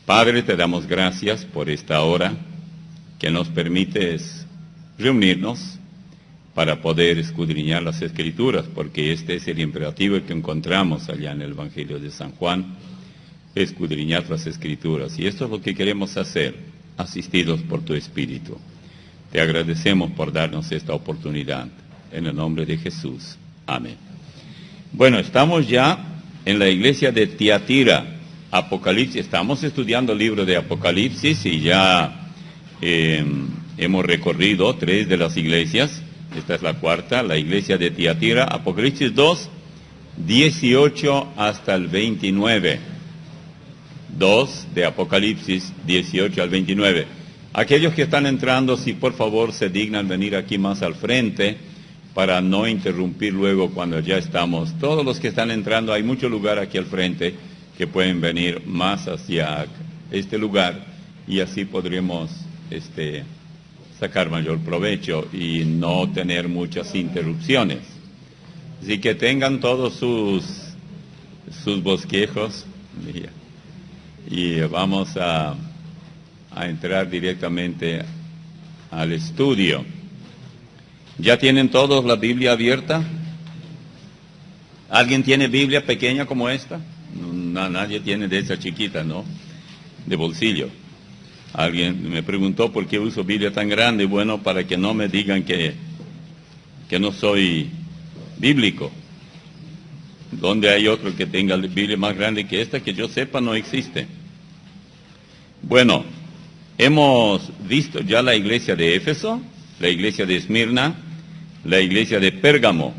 Padre, te damos gracias por esta hora que nos permites reunirnos para poder escudriñar las Escrituras, porque este es el imperativo que encontramos allá en el Evangelio de San Juan, escudriñar las Escrituras. Y esto es lo que queremos hacer, asistidos por tu Espíritu. Te agradecemos por darnos esta oportunidad. En el nombre de Jesús. Amén. Bueno, estamos ya en la iglesia de Tiatira, Apocalipsis. Estamos estudiando el libro de Apocalipsis y ya hemos recorrido 3 de las iglesias. Esta es la cuarta, la iglesia de Tiatira, Apocalipsis 2, 18 hasta el 29. 2 de Apocalipsis, 18 al 29. Aquellos que están entrando, si por favor se dignan venir aquí más al frente, para no interrumpir luego cuando ya estamos. Todos los que están entrando, hay mucho lugar aquí al frente, que pueden venir más hacia este lugar, y así podremos sacar mayor provecho y no tener muchas interrupciones. Así que tengan todos sus bosquejos, y vamos a entrar directamente al estudio. ¿Ya tienen todos la Biblia abierta? ¿Alguien tiene Biblia pequeña como esta? No, nadie tiene de esa chiquita, ¿no? De bolsillo. Alguien me preguntó por qué uso Biblia tan grande. Bueno, para que no me digan que no soy bíblico. ¿Dónde hay otro que tenga Biblia más grande que esta? Que yo sepa, no existe. Bueno, hemos visto ya la iglesia de Éfeso, la iglesia de Esmirna, la iglesia de Pérgamo.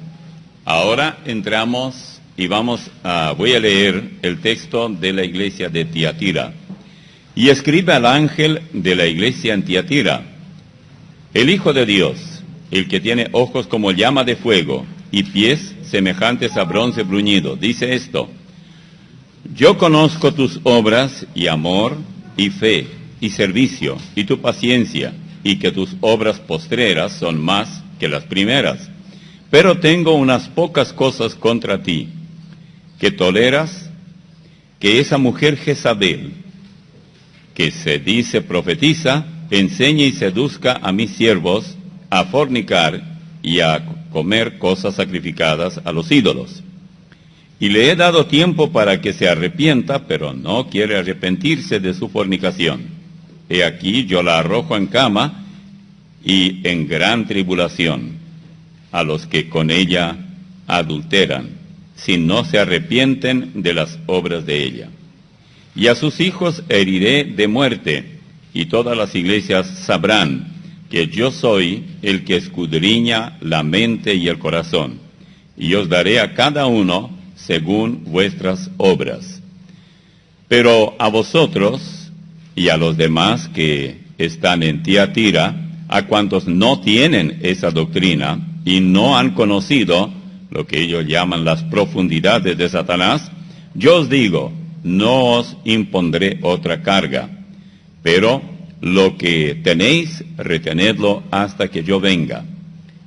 Ahora entramos y voy a leer el texto de la iglesia de Tiatira. Y escribe al ángel de la iglesia en Tiatira: el Hijo de Dios, el que tiene ojos como llama de fuego y pies semejantes a bronce bruñido, dice esto: yo conozco tus obras y amor y fe y servicio y tu paciencia, y que tus obras postreras son más que las primeras. Pero tengo unas pocas cosas contra ti, que toleras que esa mujer Jezabel, que se dice profetiza, enseñe y seduzca a mis siervos a fornicar y a comer cosas sacrificadas a los ídolos. Y le he dado tiempo para que se arrepienta, pero no quiere arrepentirse de su fornicación. He aquí yo la arrojo en cama y en gran tribulación a los que con ella adulteran, si no se arrepienten de las obras de ella. Y a sus hijos heriré de muerte, y todas las iglesias sabrán que yo soy el que escudriña la mente y el corazón, y os daré a cada uno según vuestras obras. Pero a vosotros y a los demás que están en Tiatira, a cuantos no tienen esa doctrina y no han conocido lo que ellos llaman las profundidades de Satanás, yo os digo, no os impondré otra carga, pero lo que tenéis, retenedlo hasta que yo venga.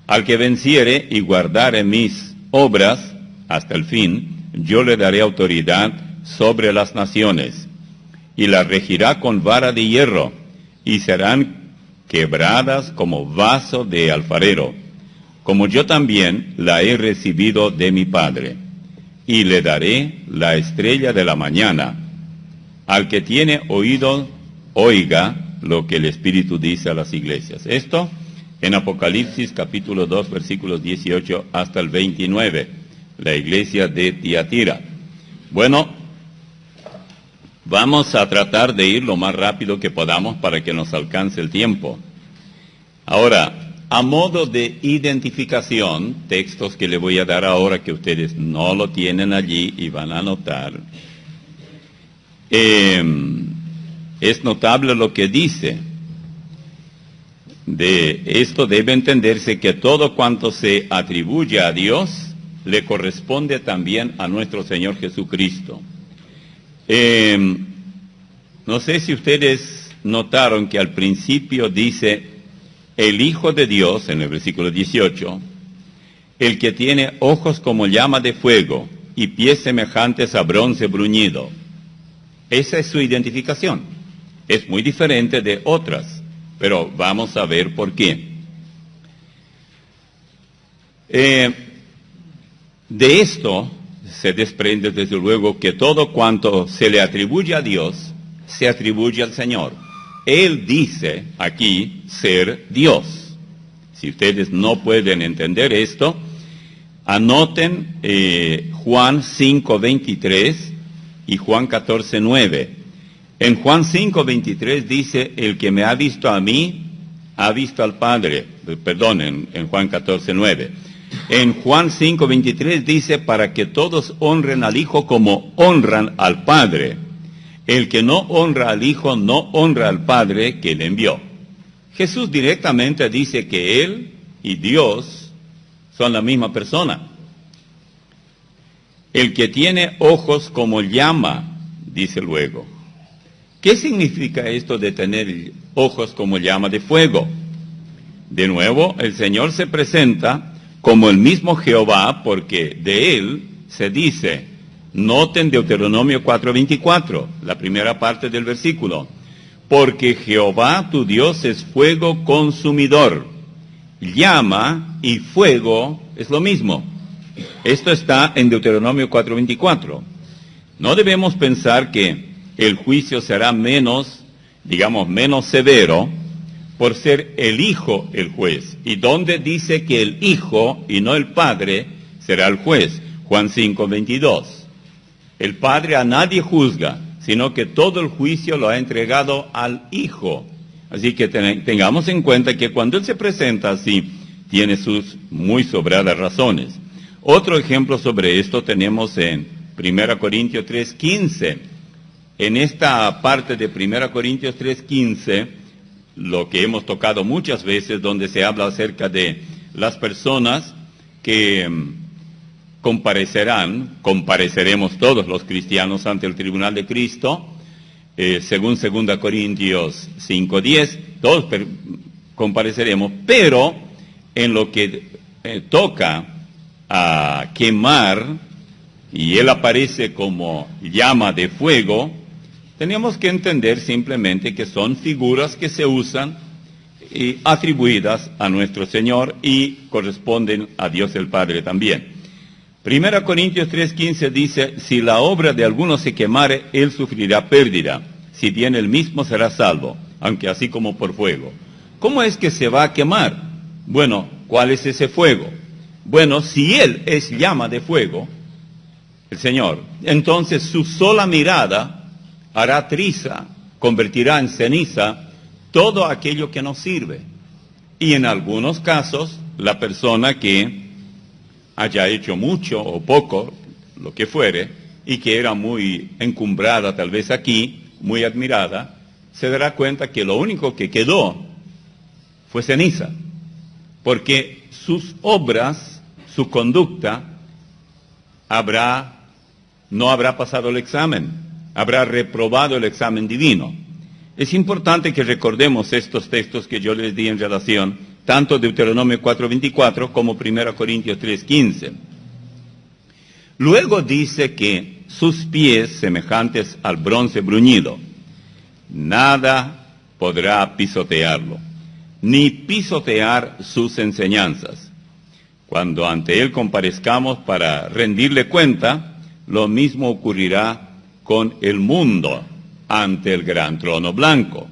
Al que venciere y guardare mis obras hasta el fin, yo le daré autoridad sobre las naciones, y la regirá con vara de hierro, y serán quebradas como vaso de alfarero, como yo también la he recibido de mi Padre. Y le daré la estrella de la mañana. Al que tiene oído, oiga lo que el Espíritu dice a las iglesias. Esto en Apocalipsis capítulo 2, versículos 18 hasta el 29, la iglesia de Tiatira. Bueno, vamos a tratar de ir lo más rápido que podamos para que nos alcance el tiempo. Ahora, a modo de identificación, textos que le voy a dar ahora que ustedes no lo tienen allí y van a anotar. Es notable lo que dice. De esto debe entenderse que todo cuanto se atribuye a Dios le corresponde también a nuestro Señor Jesucristo. No sé si ustedes notaron que al principio dice el Hijo de Dios, en el versículo 18, el que tiene ojos como llama de fuego y pies semejantes a bronce bruñido. Esa es su identificación. Es muy diferente de otras, pero vamos a ver por qué. De esto se desprende desde luego que todo cuanto se le atribuye a Dios, se atribuye al Señor. Él dice aquí ser Dios. Si ustedes no pueden entender esto, anoten Juan 5:23 y Juan 14:9. En Juan 5:23 dice, el que me ha visto a mí, ha visto al Padre. Perdón, en Juan 14:9. En Juan 5:23 dice, para que todos honren al Hijo como honran al Padre. El que no honra al Hijo, no honra al Padre que le envió. Jesús directamente dice que Él y Dios son la misma persona. El que tiene ojos como llama, dice luego. ¿Qué significa esto de tener ojos como llama de fuego? De nuevo, el Señor se presenta como el mismo Jehová, porque de Él se dice, noten Deuteronomio 4:24, la primera parte del versículo, porque Jehová tu Dios es fuego consumidor. Llama y fuego es lo mismo. Esto está en Deuteronomio 4:24. No debemos pensar que el juicio será menos severo por ser el Hijo el juez. ¿Y dónde dice que el Hijo y no el Padre será el juez? Juan 5:22. El Padre a nadie juzga, sino que todo el juicio lo ha entregado al Hijo. Así que tengamos en cuenta que cuando Él se presenta así, tiene sus muy sobradas razones. Otro ejemplo sobre esto tenemos en 1 Corintios 3:15. En esta parte de 1 Corintios 3:15, lo que hemos tocado muchas veces, donde se habla acerca de las personas que compareceremos todos los cristianos ante el tribunal de Cristo, según 2 Corintios 5:10, todos compareceremos, pero en lo que toca a quemar, y Él aparece como llama de fuego, tenemos que entender simplemente que son figuras que se usan y atribuidas a nuestro Señor y corresponden a Dios el Padre también. 1 Corintios 3:15 dice, si la obra de alguno se quemare, él sufrirá pérdida, si bien él mismo será salvo, aunque así como por fuego. ¿Cómo es que se va a quemar? Bueno, ¿cuál es ese fuego? Bueno, si Él es llama de fuego, el Señor, entonces su sola mirada hará triza, convertirá en ceniza todo aquello que nos sirve. Y en algunos casos, la persona que haya hecho mucho o poco, lo que fuere, y que era muy encumbrada tal vez aquí, muy admirada, se dará cuenta que lo único que quedó fue ceniza, porque sus obras, su conducta, no habrá pasado el examen, habrá reprobado el examen divino. Es importante que recordemos estos textos que yo les di en relación, tanto Deuteronomio 4:24 como 1 Corintios 3:15. Luego dice que sus pies semejantes al bronce bruñido, nada podrá pisotearlo, ni pisotear sus enseñanzas. Cuando ante Él comparezcamos para rendirle cuenta, lo mismo ocurrirá con el mundo ante el gran trono blanco.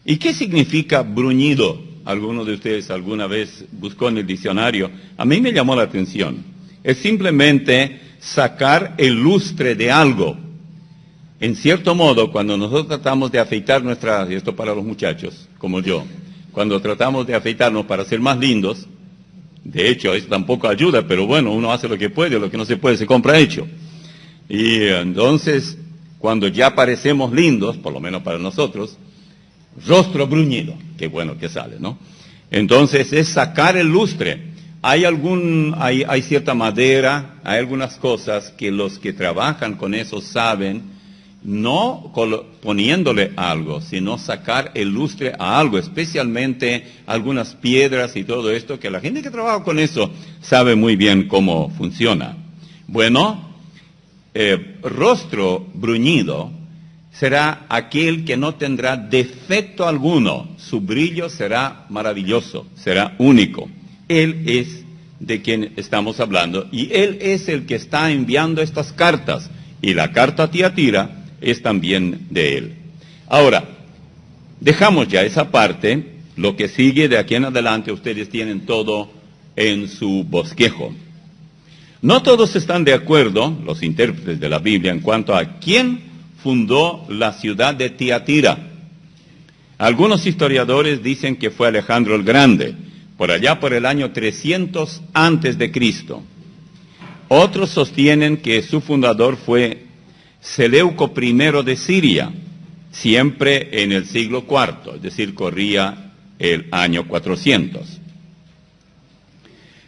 ¿Y qué significa bruñido? ¿Alguno de ustedes alguna vez buscó en el diccionario? A mí me llamó la atención. Es simplemente sacar el lustre de algo. En cierto modo, cuando nosotros tratamos de afeitar y esto para los muchachos, como yo, cuando tratamos de afeitarnos para ser más lindos, de hecho, eso tampoco ayuda, pero bueno, uno hace lo que puede, lo que no se puede se compra hecho. Y entonces, cuando ya parecemos lindos, por lo menos para nosotros, rostro bruñido, qué bueno que sale, ¿no? Entonces es sacar el lustre. Hay cierta madera, hay algunas cosas que los que trabajan con eso saben, no poniéndole algo, sino sacar el lustre a algo, especialmente algunas piedras y todo esto, que la gente que trabaja con eso sabe muy bien cómo funciona. Bueno, rostro bruñido será aquel que no tendrá defecto alguno. Su brillo será maravilloso, será único. Él es de quien estamos hablando y Él es el que está enviando estas cartas. Y la carta a Tiatira es también de Él. Ahora, dejamos ya esa parte. Lo que sigue de aquí en adelante, ustedes tienen todo en su bosquejo. No todos están de acuerdo, los intérpretes de la Biblia, en cuanto a quién fundó la ciudad de Tiatira. Algunos historiadores dicen que fue Alejandro el Grande, por allá por el año 300 antes de Cristo. Otros sostienen que su fundador fue Seleuco I de Siria, siempre en el siglo IV, es decir, corría el año 400.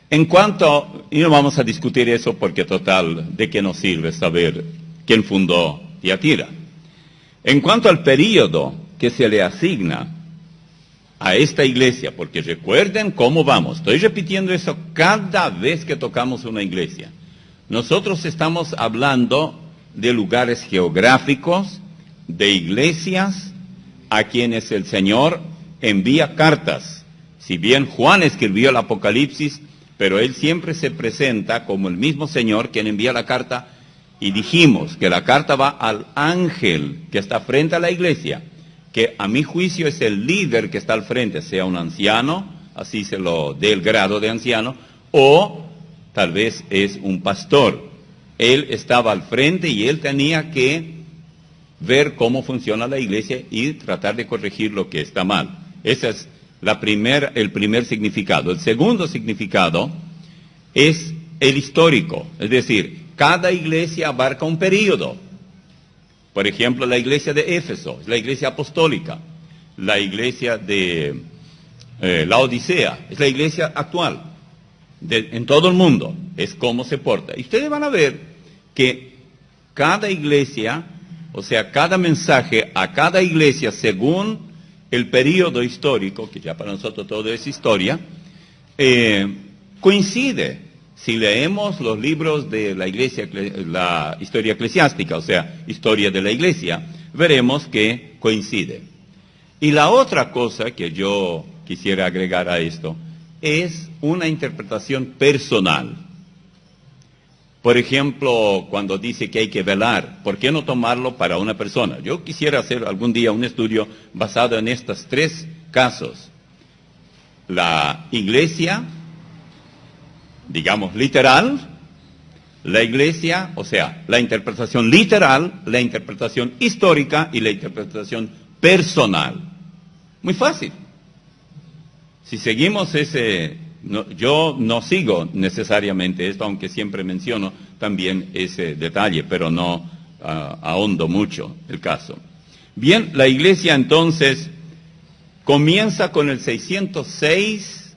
En cuanto, y no vamos a discutir eso porque total, ¿de qué nos sirve saber quién fundó Tiatira? En cuanto al período que se le asigna a esta iglesia, porque recuerden cómo vamos, estoy repitiendo eso cada vez que tocamos una iglesia. Nosotros estamos hablando de lugares geográficos, de iglesias a quienes el Señor envía cartas. Si bien Juan escribió el Apocalipsis, pero él siempre se presenta como el mismo Señor quien envía la carta, y dijimos que la carta va al ángel que está frente a la iglesia, que a mi juicio es el líder que está al frente, sea un anciano, así se lo dé el grado de anciano, o tal vez es un pastor. Él estaba al frente y él tenía que ver cómo funciona la iglesia y tratar de corregir lo que está mal. Ese es el primer significado. El segundo significado es el histórico, es decir, cada iglesia abarca un período. Por ejemplo, la iglesia de Éfeso, la iglesia apostólica, la iglesia de la Odisea, es la iglesia actual, en todo el mundo, es cómo se porta. Y ustedes van a ver que cada iglesia, o sea, cada mensaje a cada iglesia según el período histórico, que ya para nosotros todo es historia, coincide. Si leemos los libros de la iglesia, la historia eclesiástica, o sea, historia de la iglesia, veremos que coincide. Y la otra cosa que yo quisiera agregar a esto es una interpretación personal. Por ejemplo, cuando dice que hay que velar, ¿por qué no tomarlo para una persona? Yo quisiera hacer algún día un estudio basado en estos tres casos. La iglesia, digamos, literal, la iglesia, o sea, la interpretación literal, la interpretación histórica y la interpretación personal. Muy fácil. Si seguimos yo no sigo necesariamente esto, aunque siempre menciono también ese detalle, pero no ahondo mucho el caso. Bien, la iglesia entonces comienza con el 606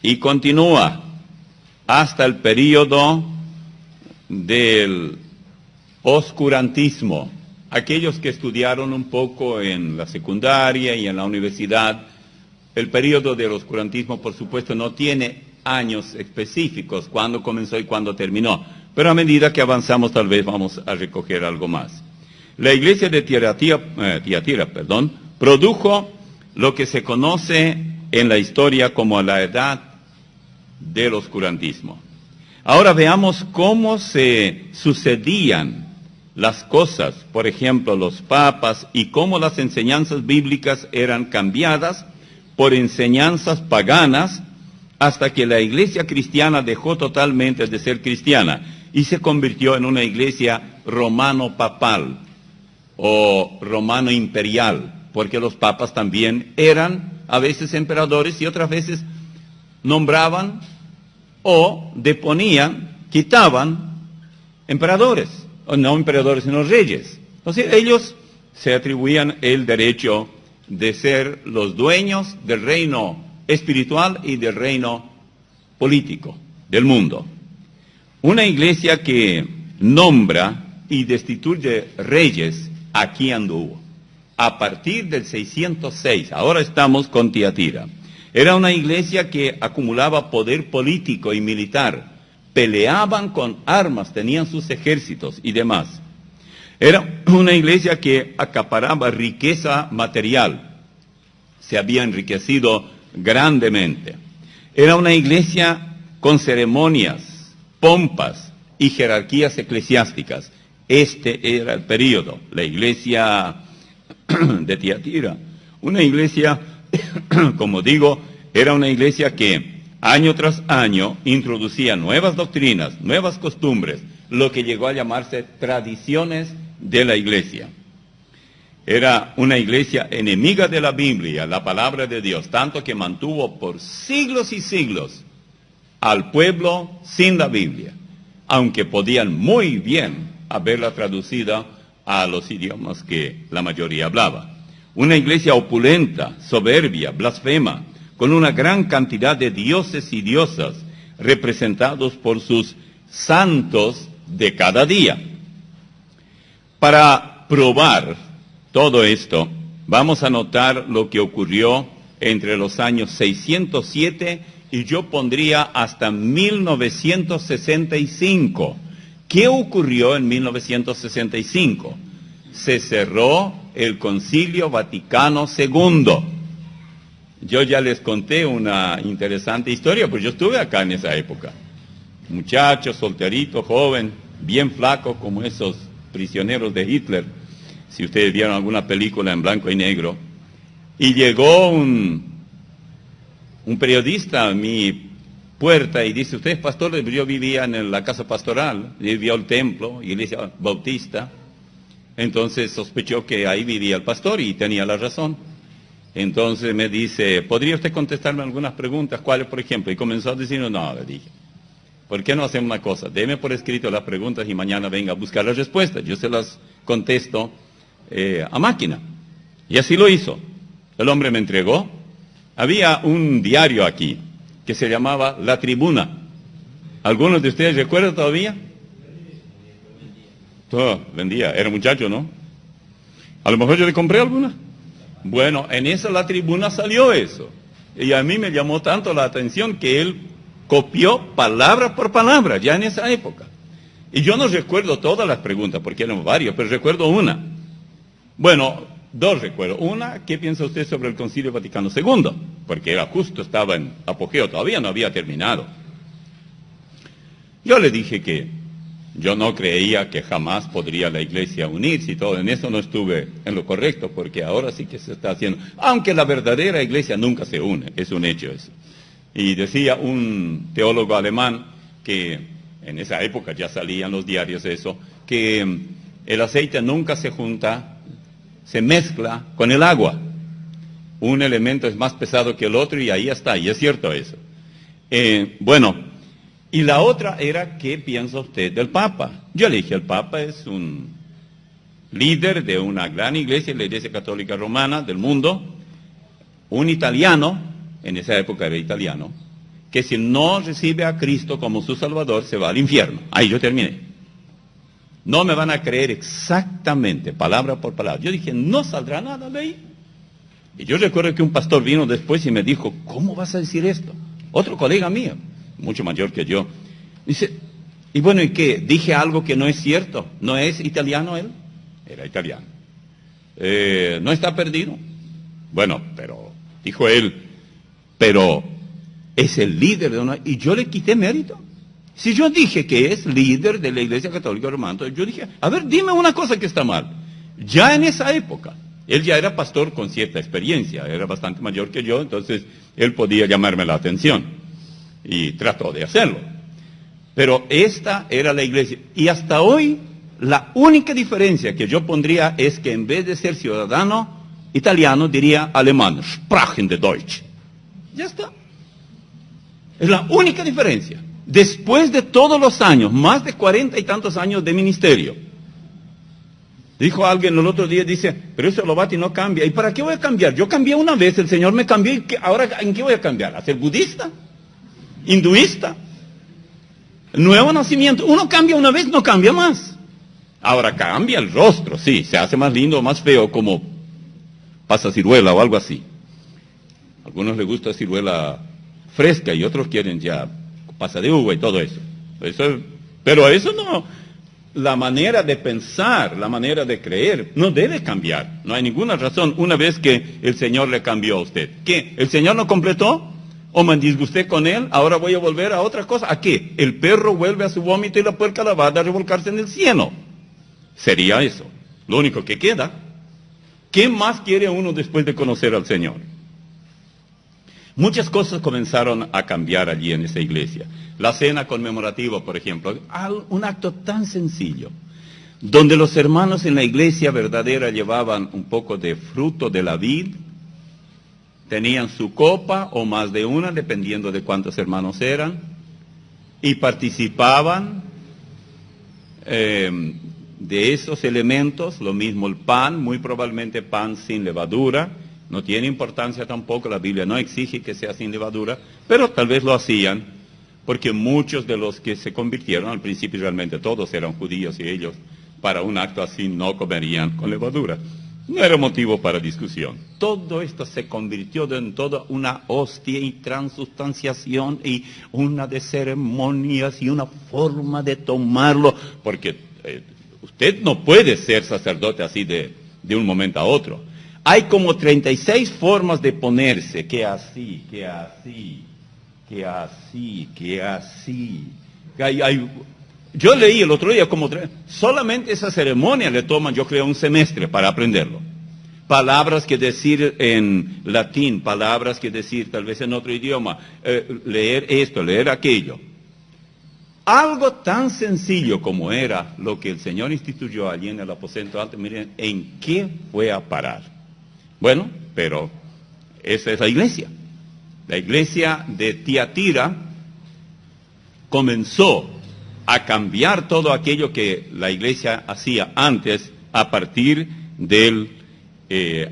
y continúa hasta el período del oscurantismo. Aquellos que estudiaron un poco en la secundaria y en la universidad, el período del oscurantismo, por supuesto, no tiene años específicos, cuándo comenzó y cuándo terminó, pero a medida que avanzamos tal vez vamos a recoger algo más. La iglesia de Tiatira, produjo lo que se conoce en la historia como la edad del oscurantismo. Ahora veamos cómo se sucedían las cosas, por ejemplo, los papas, y cómo las enseñanzas bíblicas eran cambiadas por enseñanzas paganas hasta que la iglesia cristiana dejó totalmente de ser cristiana y se convirtió en una iglesia romano-papal o romano-imperial, porque los papas también eran a veces emperadores y otras veces nombraban o deponían, quitaban emperadores, o no emperadores sino reyes. Entonces ellos se atribuían el derecho de ser los dueños del reino espiritual y del reino político del mundo. Una iglesia que nombra y destituye reyes, aquí anduvo. A partir del 606, ahora estamos con Tiatira. Era una iglesia que acumulaba poder político y militar. Peleaban con armas, tenían sus ejércitos y demás. Era una iglesia que acaparaba riqueza material. Se había enriquecido grandemente. Era una iglesia con ceremonias, pompas y jerarquías eclesiásticas. Este era el período, la iglesia de Tiatira. Una iglesia, como digo, era una iglesia que año tras año introducía nuevas doctrinas, nuevas costumbres, lo que llegó a llamarse tradiciones de la iglesia. Era una iglesia enemiga de la Biblia, la palabra de Dios, tanto que mantuvo por siglos y siglos al pueblo sin la Biblia, aunque podían muy bien haberla traducida a los idiomas que la mayoría hablaba. Una iglesia opulenta, soberbia, blasfema, con una gran cantidad de dioses y diosas representados por sus santos de cada día. Para probar todo esto, vamos a notar lo que ocurrió entre los años 607 y yo pondría hasta 1965. ¿Qué ocurrió en 1965? Se cerró el Concilio Vaticano II. Yo ya les conté una interesante historia, pues yo estuve acá en esa época. Muchacho, solterito, joven, bien flaco como esos prisioneros de Hitler, si ustedes vieron alguna película en blanco y negro. Y llegó un periodista a mi puerta y dice, usted es pastor, yo vivía en la casa pastoral, y vio el templo, iglesia bautista. Entonces sospechó que ahí vivía el pastor y tenía la razón. Entonces me dice, ¿podría usted contestarme algunas preguntas? ¿Cuáles, por ejemplo? Y comenzó a decir, no, le dije, ¿por qué no hacemos una cosa? Deme por escrito las preguntas y mañana venga a buscar las respuestas. Yo se las contesto a máquina. Y así lo hizo. El hombre me entregó. Había un diario aquí que se llamaba La Tribuna. ¿Algunos de ustedes recuerdan todavía? Todo vendía. Era muchacho, ¿no? A lo mejor yo le compré alguna. Bueno, en esa La Tribuna salió eso. Y a mí me llamó tanto la atención que él copió palabra por palabra, ya en esa época. Y yo no recuerdo todas las preguntas, porque eran varias, pero recuerdo una. Bueno, dos recuerdo. Una, ¿qué piensa usted sobre el Concilio Vaticano II? Porque era justo, estaba en apogeo, todavía no había terminado. Yo le dije que yo no creía que jamás podría la iglesia unirse y todo. En eso no estuve en lo correcto, porque ahora sí que se está haciendo. Aunque la verdadera iglesia nunca se une, es un hecho eso. Y decía un teólogo alemán que en esa época ya salían los diarios eso, que el aceite nunca se junta, se mezcla con el agua. Un elemento es más pesado que el otro y ahí está, y es cierto eso. Bueno, y la otra era, ¿qué piensa usted del Papa? Yo le dije, el Papa es un líder de una gran iglesia, la Iglesia Católica Romana del mundo, un italiano, en esa época era italiano, que si no recibe a Cristo como su Salvador, se va al infierno. Ahí yo terminé. No me van a creer exactamente, palabra por palabra. Yo dije, no saldrá nada de ahí. Y yo recuerdo que un pastor vino después y me dijo, ¿cómo vas a decir esto? Otro colega mío, mucho mayor que yo. Dice, y bueno, ¿y qué? ¿Dije algo que no es cierto? ¿No es italiano él? Era italiano. ¿No está perdido? Bueno, pero, dijo él, pero es el líder de una... Y yo le quité mérito. Si yo dije que es líder de la Iglesia Católica Romana, yo dije, a ver, dime una cosa que está mal. Ya en esa época, él ya era pastor con cierta experiencia, era bastante mayor que yo, entonces él podía llamarme la atención. Y trató de hacerlo. Pero esta era la iglesia. Y hasta hoy, la única diferencia que yo pondría es que en vez de ser ciudadano italiano, diría alemán, sprachende Deutsch. Ya está. Es la única diferencia. Después de todos los años, más de 40 y tantos años de ministerio, dijo alguien el otro día, dice, pero eso Lovati no cambia. ¿Y para qué voy a cambiar? Yo cambié una vez, el Señor me cambió, y ahora ¿en qué voy a cambiar? ¿A ser budista? ¿Hinduista? Nuevo nacimiento. Uno cambia una vez, no cambia más. Ahora cambia el rostro, sí, se hace más lindo o más feo, como pasa ciruela o algo así. A algunos les gusta ciruela fresca y otros quieren ya pasa de uva y todo eso. Pero eso no, la manera de pensar, la manera de creer, no debe cambiar. No hay ninguna razón una vez que el Señor le cambió a usted. ¿Qué? ¿El Señor no completó? ¿O me disgusté con Él? Ahora voy a volver a otra cosa. ¿A qué? El perro vuelve a su vómito y la puerca lavada a revolcarse en el cielo. Sería eso. Lo único que queda. ¿Qué más quiere uno después de conocer al Señor? Muchas cosas comenzaron a cambiar allí en esa iglesia. La cena conmemorativa, por ejemplo, un acto tan sencillo, donde los hermanos en la iglesia verdadera llevaban un poco de fruto de la vid, tenían su copa o más de una, dependiendo de cuántos hermanos eran, y participaban de esos elementos, lo mismo el pan, muy probablemente pan sin levadura. No tiene importancia tampoco, la Biblia no exige que sea sin levadura, pero tal vez lo hacían, porque muchos de los que se convirtieron, al principio realmente todos eran judíos y ellos para un acto así no comerían con levadura. No era motivo para discusión. Todo esto se convirtió en toda una hostia y transustanciación y una de ceremonias y una forma de tomarlo, porque usted no puede ser sacerdote así de un momento a otro. Hay como 36 formas de ponerse, que así, que así, que así, que así. Yo leí el otro día solamente esa ceremonia le toman, yo creo, un semestre para aprenderlo. Palabras que decir en latín, palabras que decir tal vez en otro idioma, leer esto, leer aquello. Algo tan sencillo como era lo que el Señor instituyó allí en el aposento alto, miren, ¿en qué fue a parar? Bueno, pero esa es la iglesia. La iglesia de Tiatira comenzó a cambiar todo aquello que la iglesia hacía antes a partir del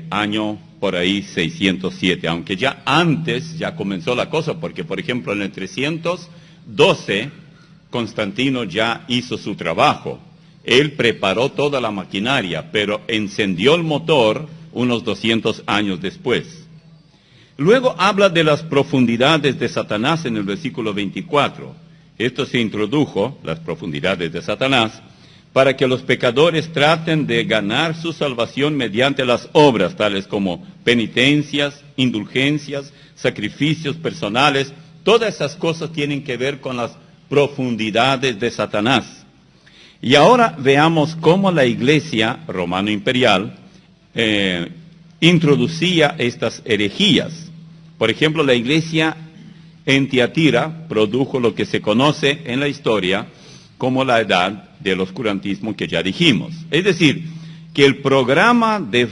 año por ahí 607, aunque ya antes ya comenzó la cosa, porque por ejemplo en el 312 Constantino ya hizo su trabajo. Él preparó toda la maquinaria, pero encendió el motor unos 200 años después. Luego habla de las profundidades de Satanás en el versículo 24. Esto se introdujo, las profundidades de Satanás, para que los pecadores traten de ganar su salvación mediante las obras, tales como penitencias, indulgencias, sacrificios personales. Todas esas cosas tienen que ver con las profundidades de Satanás. Y ahora veamos cómo la iglesia romano imperial introducía estas herejías. Por ejemplo, la iglesia en Tiatira produjo lo que se conoce en la historia como la edad del oscurantismo que ya dijimos. Es decir, que el programa de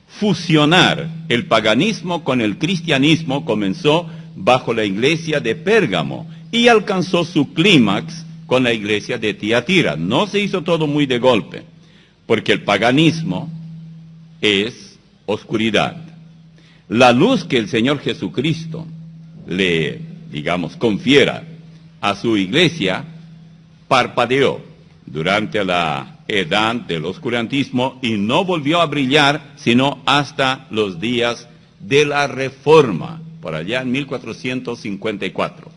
fusionar el paganismo con el cristianismo comenzó bajo la iglesia de Pérgamo y alcanzó su clímax con la iglesia de Tiatira. No se hizo todo muy de golpe, porque el paganismo es oscuridad. La luz que el Señor Jesucristo le, digamos, confiera a su iglesia, parpadeó durante la edad del oscurantismo y no volvió a brillar sino hasta los días de la Reforma, por allá en 1454.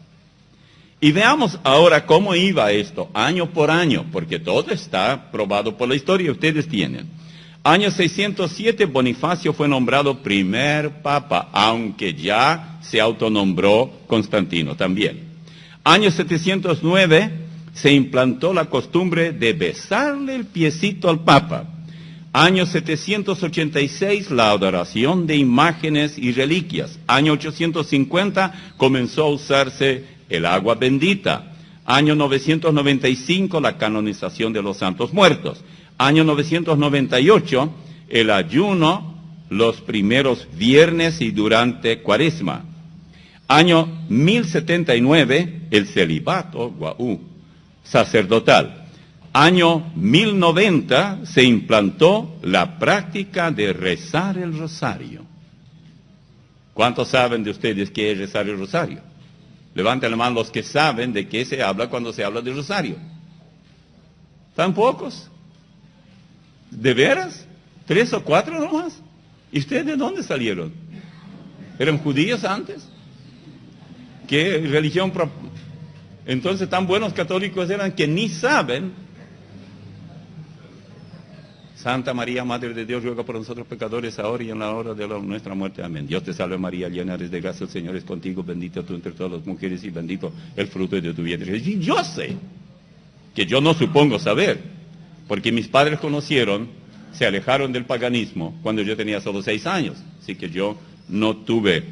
Y veamos ahora cómo iba esto, año por año, porque todo está probado por la historia, ustedes tienen. Año 607, Bonifacio fue nombrado primer papa, aunque ya se autonombró Constantino también. Año 709, se implantó la costumbre de besarle el piecito al papa. Año 786, la adoración de imágenes y reliquias. Año 850, comenzó a usarse el agua bendita. Año 995, la canonización de los santos muertos. Año 998, el ayuno los primeros viernes y durante Cuaresma. Año 1079, el celibato sacerdotal. Año 1090 se implantó la práctica de rezar el rosario. ¿Cuántos saben de ustedes qué es rezar el rosario? Levanten la mano los que saben de qué se habla cuando se habla del rosario. ¿Tan pocos? ¿De veras? 3 o 4 nomás. ¿Y ustedes de dónde salieron? ¿Eran judíos antes? ¿Qué religión? Entonces tan buenos católicos eran que ni saben Santa María, Madre de Dios, ruega por nosotros pecadores, ahora y en la hora de nuestra muerte. Amén. Dios te salve María, llena eres de gracia, el Señor es contigo, bendita tú entre todas las mujeres y bendito el fruto de tu vientre. Y yo sé, que yo no supongo saber, porque mis padres se alejaron del paganismo cuando yo tenía solo 6 años, así que yo no tuve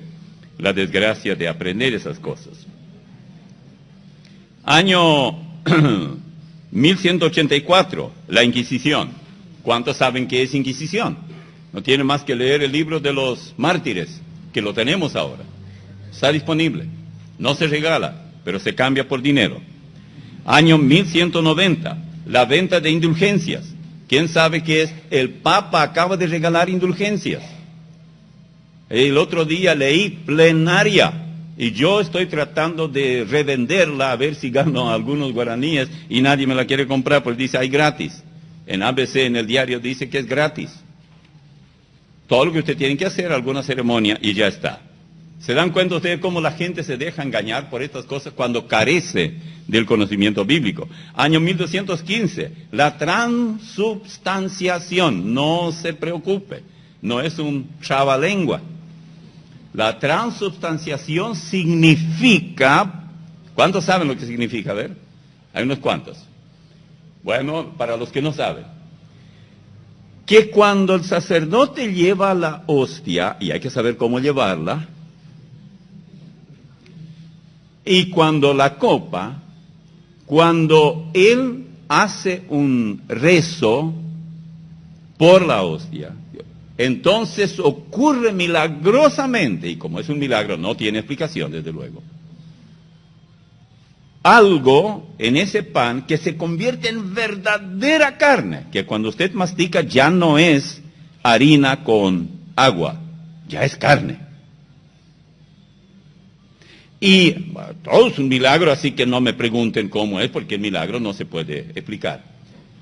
la desgracia de aprender esas cosas. Año 1184, la Inquisición. ¿Cuántos saben qué es Inquisición? No tiene más que leer el libro de los mártires, que lo tenemos ahora. Está disponible. No se regala, pero se cambia por dinero. Año 1190, la venta de indulgencias. ¿Quién sabe qué es? El Papa acaba de regalar indulgencias. El otro día leí plenaria, y yo estoy tratando de revenderla, a ver si gano algunos guaraníes, y nadie me la quiere comprar, porque dice, hay gratis. En ABC, en el diario, dice que es gratis. Todo lo que usted tiene que hacer, alguna ceremonia, y ya está. ¿Se dan cuenta ustedes cómo la gente se deja engañar por estas cosas cuando carece del conocimiento bíblico? Año 1215, la transubstanciación. No se preocupe, no es un trabalengua. La transubstanciación significa, ¿cuántos saben lo que significa? A ver, hay unos cuantos. Bueno, para los que no saben, que cuando el sacerdote lleva la hostia, y hay que saber cómo llevarla, y cuando la copa, cuando él hace un rezo por la hostia, entonces ocurre milagrosamente, y como es un milagro no tiene explicación desde luego, algo en ese pan que se convierte en verdadera carne, que cuando usted mastica ya no es harina con agua, ya es carne. Y bueno, todo es un milagro, así que no me pregunten cómo es, porque el milagro no se puede explicar.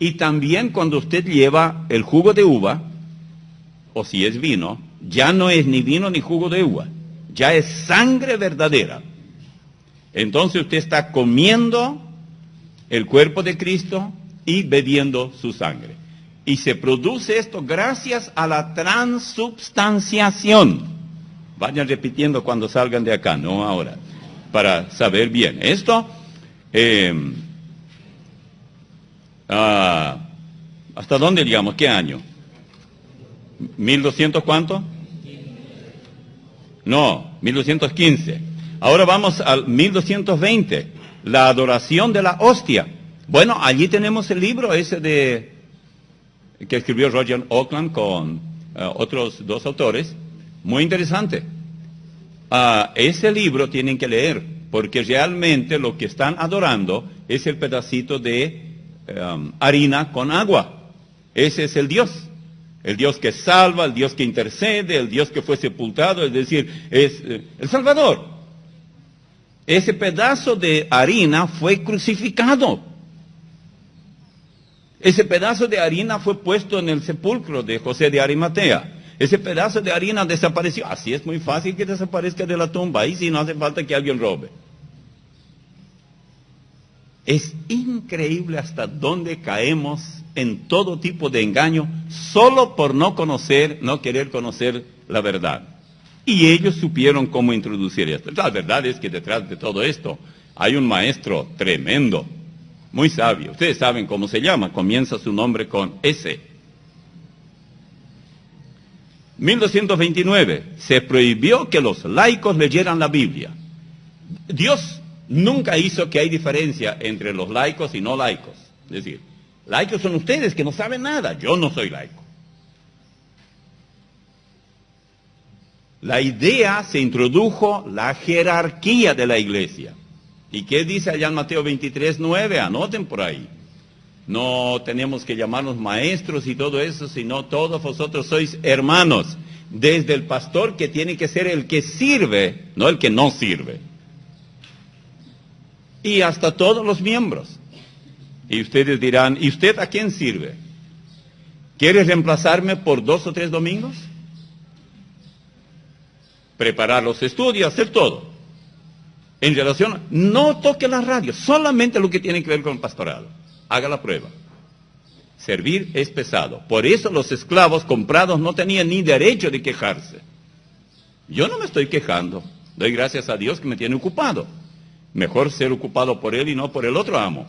Y también cuando usted lleva el jugo de uva, o si es vino, ya no es ni vino ni jugo de uva, ya es sangre verdadera. Entonces usted está comiendo el cuerpo de Cristo y bebiendo su sangre. Y se produce esto gracias a la transubstanciación. Vayan repitiendo cuando salgan de acá, no ahora, para saber bien. Esto, ¿hasta dónde llegamos? ¿Qué año? ¿1200 cuánto? No, 1215. Ahora vamos al 1220, la adoración de la hostia. Bueno, allí tenemos el libro ese que escribió Roger Auckland con otros 2 autores, muy interesante. Ese libro tienen que leer, porque realmente lo que están adorando es el pedacito de harina con agua. Ese es el Dios que salva, el Dios que intercede, el Dios que fue sepultado, es decir, es el Salvador. Ese pedazo de harina fue crucificado. Ese pedazo de harina fue puesto en el sepulcro de José de Arimatea. Ese pedazo de harina desapareció. Así es muy fácil que desaparezca de la tumba. Ahí sí no hace falta que alguien robe. Es increíble hasta dónde caemos en todo tipo de engaño solo por no querer conocer la verdad. Y ellos supieron cómo introducir esto. La verdad es que detrás de todo esto hay un maestro tremendo, muy sabio. Ustedes saben cómo se llama, comienza su nombre con S. 1229, se prohibió que los laicos leyeran la Biblia. Dios nunca hizo que hay diferencia entre los laicos y no laicos. Es decir, laicos son ustedes que no saben nada, yo no soy laico. La idea se introdujo la jerarquía de la iglesia. ¿Y qué dice allá en Mateo 23:9? Anoten por ahí. No tenemos que llamarnos maestros y todo eso, sino todos vosotros sois hermanos. Desde el pastor, que tiene que ser el que sirve, no el que no sirve. Y hasta todos los miembros. Y ustedes dirán, ¿y usted a quién sirve? ¿Quiere reemplazarme por 2 o 3 domingos? Preparar los estudios, hacer todo. En relación, no toque la radio, solamente lo que tiene que ver con el pastorado. Haga la prueba. Servir es pesado. Por eso los esclavos comprados no tenían ni derecho de quejarse. Yo no me estoy quejando. Doy gracias a Dios que me tiene ocupado. Mejor ser ocupado por Él y no por el otro amo,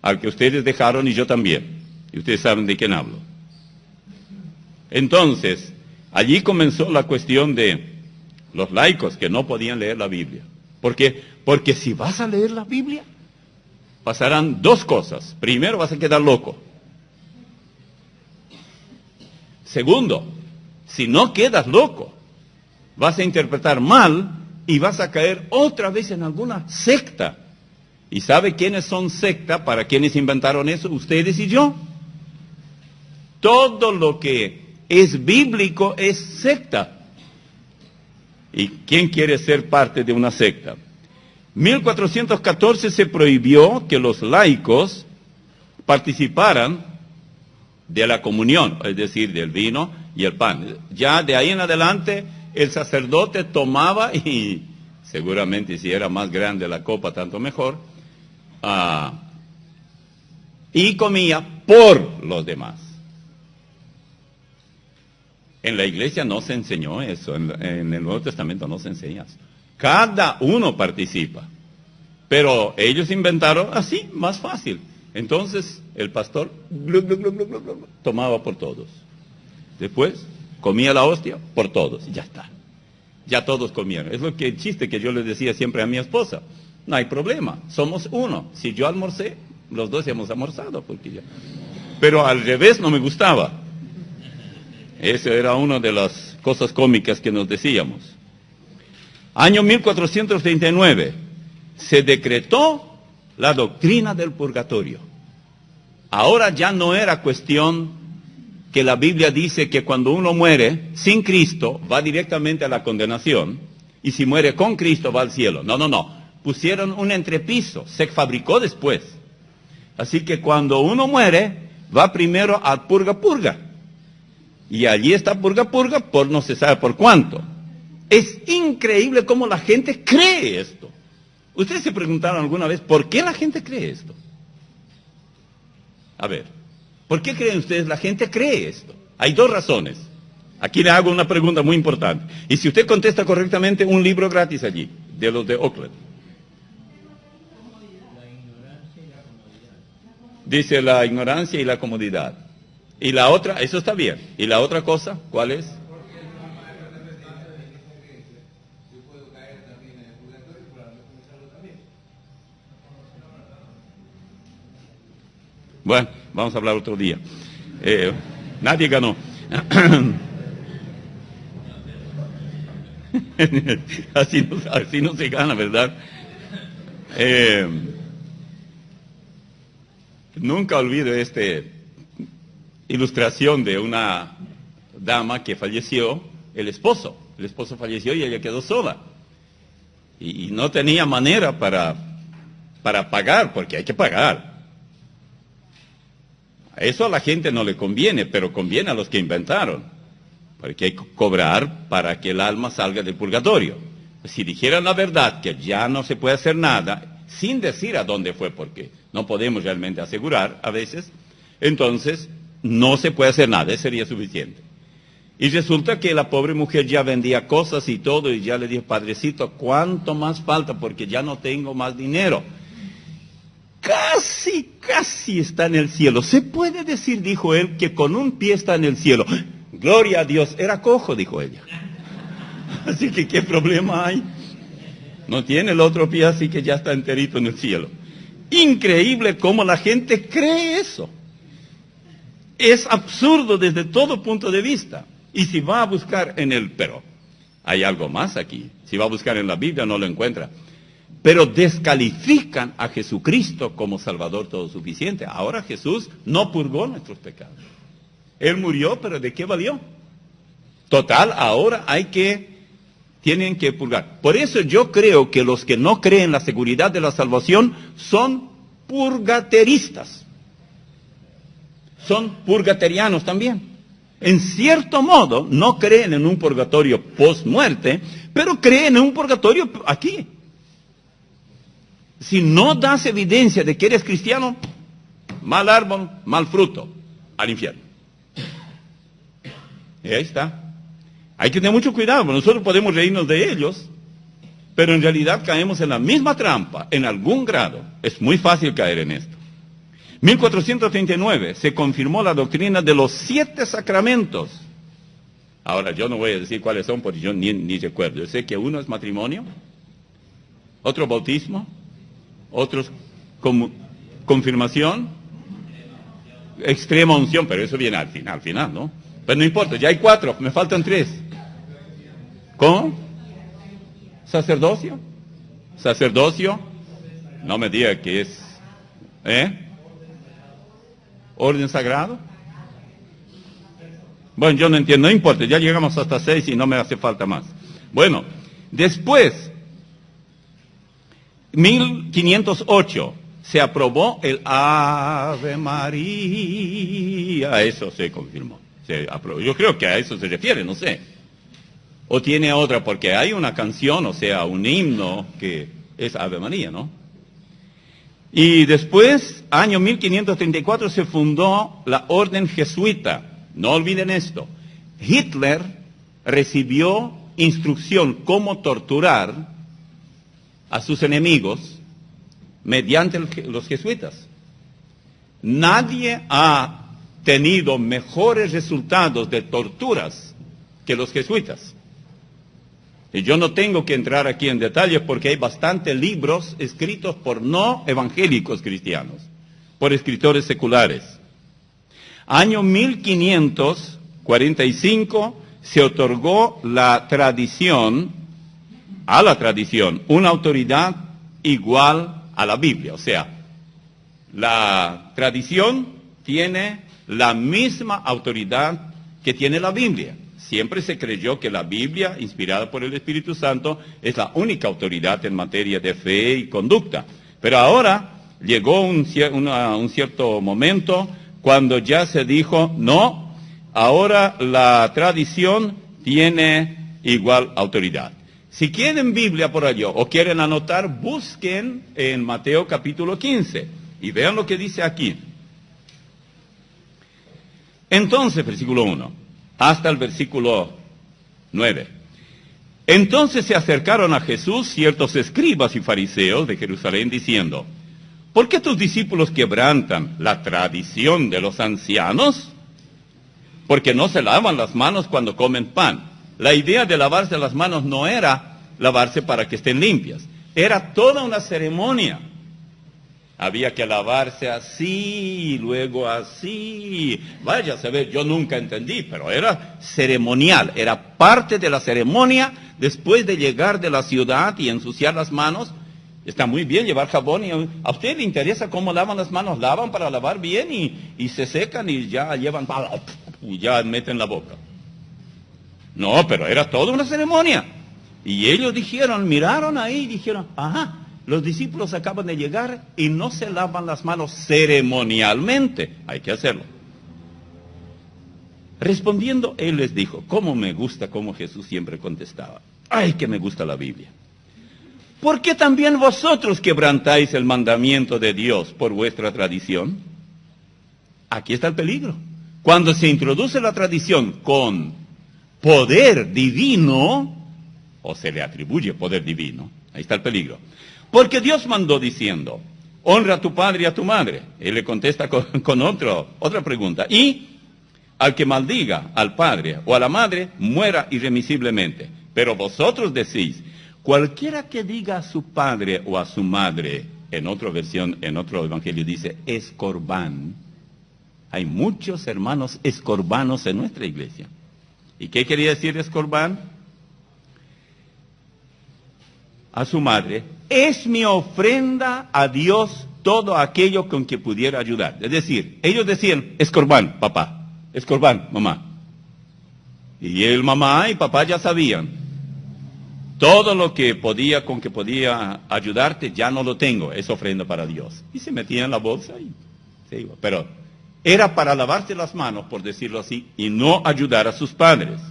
al que ustedes dejaron y yo también. Y ustedes saben de quién hablo. Entonces, allí comenzó la cuestión de los laicos que no podían leer la Biblia. ¿Por qué? Porque si vas a leer la Biblia, pasarán dos cosas. Primero, vas a quedar loco. Segundo, si no quedas loco, vas a interpretar mal y vas a caer otra vez en alguna secta. ¿Y sabe quiénes son secta? ¿Para quiénes inventaron eso? Ustedes y yo. Todo lo que es bíblico es secta. ¿Y quién quiere ser parte de una secta? 1414 se prohibió que los laicos participaran de la comunión, es decir, del vino y el pan. Ya de ahí en adelante el sacerdote tomaba y seguramente si era más grande la copa, tanto mejor, y comía por los demás. En la iglesia no se enseñó eso, en el Nuevo Testamento no se enseña eso. Cada uno participa, pero ellos inventaron así, más fácil. Entonces el pastor tomaba por todos. Después comía la hostia por todos, y ya está. Ya todos comieron. Es el chiste que yo le decía siempre a mi esposa. No hay problema, somos uno. Si yo almorcé, los dos hemos almorzado. Pero al revés no me gustaba. Esa era una de las cosas cómicas que nos decíamos. Año 1439, se decretó la doctrina del purgatorio. Ahora ya no era cuestión que la Biblia dice que cuando uno muere sin Cristo va directamente a la condenación, y si muere con Cristo va al cielo. No. Pusieron un entrepiso, se fabricó después. Así que cuando uno muere, va primero al purga. Y allí está purga por no se sabe por cuánto. Es increíble cómo la gente cree esto. ¿Ustedes se preguntaron alguna vez por qué la gente cree esto? A ver, ¿por qué creen ustedes la gente cree esto? Hay dos razones. Aquí le hago una pregunta muy importante. Y si usted contesta correctamente, un libro gratis allí, de los de Oakland. Dice la ignorancia y la comodidad. Y la otra, eso está bien. ¿Y la otra cosa, cuál es? Bueno, vamos a hablar otro día. Nadie ganó. así no se gana, ¿verdad? Nunca olvido esta ilustración de una dama que falleció, el esposo falleció y ella quedó sola. Y no tenía manera para pagar, porque hay que pagar. Eso a la gente no le conviene, pero conviene a los que inventaron, porque hay que cobrar para que el alma salga del purgatorio. Si dijeran la verdad, que ya no se puede hacer nada, sin decir a dónde fue, porque no podemos realmente asegurar a veces, entonces no se puede hacer nada, eso sería suficiente. Y resulta que la pobre mujer ya vendía cosas y todo, y ya le dijo, padrecito, ¿cuánto más falta? Porque ya no tengo más dinero. Casi está en el cielo. Se puede decir, dijo él, que con un pie está en el cielo. Gloria a Dios, era cojo, dijo ella. Así que, ¿qué problema hay? No tiene el otro pie, así que ya está enterito en el cielo. Increíble cómo la gente cree eso. Es absurdo desde todo punto de vista. Y si va a buscar pero hay algo más aquí. Si va a buscar en la Biblia no lo encuentra. Pero descalifican a Jesucristo como Salvador todo suficiente. Ahora Jesús no purgó nuestros pecados. Él murió, pero ¿de qué valió? Total, ahora tienen que purgar. Por eso yo creo que los que no creen en la seguridad de la salvación son purgateristas. Son purgaterianos también. En cierto modo, no creen en un purgatorio post-muerte, pero creen en un purgatorio aquí. Si no das evidencia de que eres cristiano, mal árbol, mal fruto, al infierno. Y ahí está. Hay que tener mucho cuidado, porque nosotros podemos reírnos de ellos, pero en realidad caemos en la misma trampa, en algún grado. Es muy fácil caer en esto. 1439 se confirmó la doctrina de los 7 sacramentos. Ahora, yo no voy a decir cuáles son, porque yo ni recuerdo. Yo sé que uno es matrimonio, otro bautismo, otro confirmación, extrema unción, pero eso viene al final, ¿no? Pero no importa, ya hay 4, me faltan 3. ¿Cómo? ¿Sacerdocio? ¿Sacerdocio? No me diga que es... ¿Orden sagrado? Bueno, yo no entiendo, no importa, ya llegamos hasta 6 y no me hace falta más. Bueno, después, 1508, se aprobó el Ave María. Eso se confirmó, se aprobó. Yo creo que a eso se refiere, no sé. O tiene otra, porque hay una canción, o sea, un himno que es Ave María, ¿no? Y después, año 1534, se fundó la orden jesuita. No olviden esto. Hitler recibió instrucción cómo torturar a sus enemigos mediante los jesuitas. Nadie ha tenido mejores resultados de torturas que los jesuitas. Y yo no tengo que entrar aquí en detalles porque hay bastantes libros escritos por no evangélicos cristianos, por escritores seculares. Año 1545 se otorgó a la tradición, una autoridad igual a la Biblia. O sea, la tradición tiene la misma autoridad que tiene la Biblia. Siempre se creyó que la Biblia, inspirada por el Espíritu Santo, es la única autoridad en materia de fe y conducta. Pero ahora llegó un cierto momento cuando ya se dijo, no, ahora la tradición tiene igual autoridad. Si quieren Biblia por allá o quieren anotar, busquen en Mateo capítulo 15 y vean lo que dice aquí. Entonces, versículo 1. Hasta el versículo 9. Entonces se acercaron a Jesús ciertos escribas y fariseos de Jerusalén diciendo, ¿por qué tus discípulos quebrantan la tradición de los ancianos? Porque no se lavan las manos cuando comen pan. La idea de lavarse las manos no era lavarse para que estén limpias, era toda una ceremonia. Había que lavarse así, luego así. Vaya a saber, yo nunca entendí, pero era ceremonial, era parte de la ceremonia después de llegar de la ciudad y ensuciar las manos. Está muy bien llevar jabón y a usted le interesa cómo lavan las manos, lavan para lavar bien y se secan y ya llevan y ya meten la boca. No, pero era toda una ceremonia. Y ellos miraron ahí y dijeron, ajá. Los discípulos acaban de llegar y no se lavan las manos ceremonialmente. Hay que hacerlo. Respondiendo, él les dijo, ¿cómo me gusta cómo Jesús siempre contestaba? ¡Ay, que me gusta la Biblia! ¿Por qué también vosotros quebrantáis el mandamiento de Dios por vuestra tradición? Aquí está el peligro. Cuando se introduce la tradición con poder divino, o se le atribuye poder divino, ahí está el peligro. Porque Dios mandó diciendo, honra a tu padre y a tu madre. Él le contesta con otra pregunta. Y al que maldiga al padre o a la madre, muera irremisiblemente. Pero vosotros decís, cualquiera que diga a su padre o a su madre, en otra versión, en otro evangelio dice, escorbán. Hay muchos hermanos escorbanos en nuestra iglesia. ¿Y qué quería decir escorbán? A su madre, es mi ofrenda a Dios todo aquello con que pudiera ayudar. Es decir, ellos decían, escorbán, papá, escorbán, mamá. Y el mamá y papá ya sabían, todo lo que con que podía ayudarte, ya no lo tengo, es ofrenda para Dios. Y se metía en la bolsa y se iba. Pero era para lavarse las manos, por decirlo así, y no ayudar a sus padres.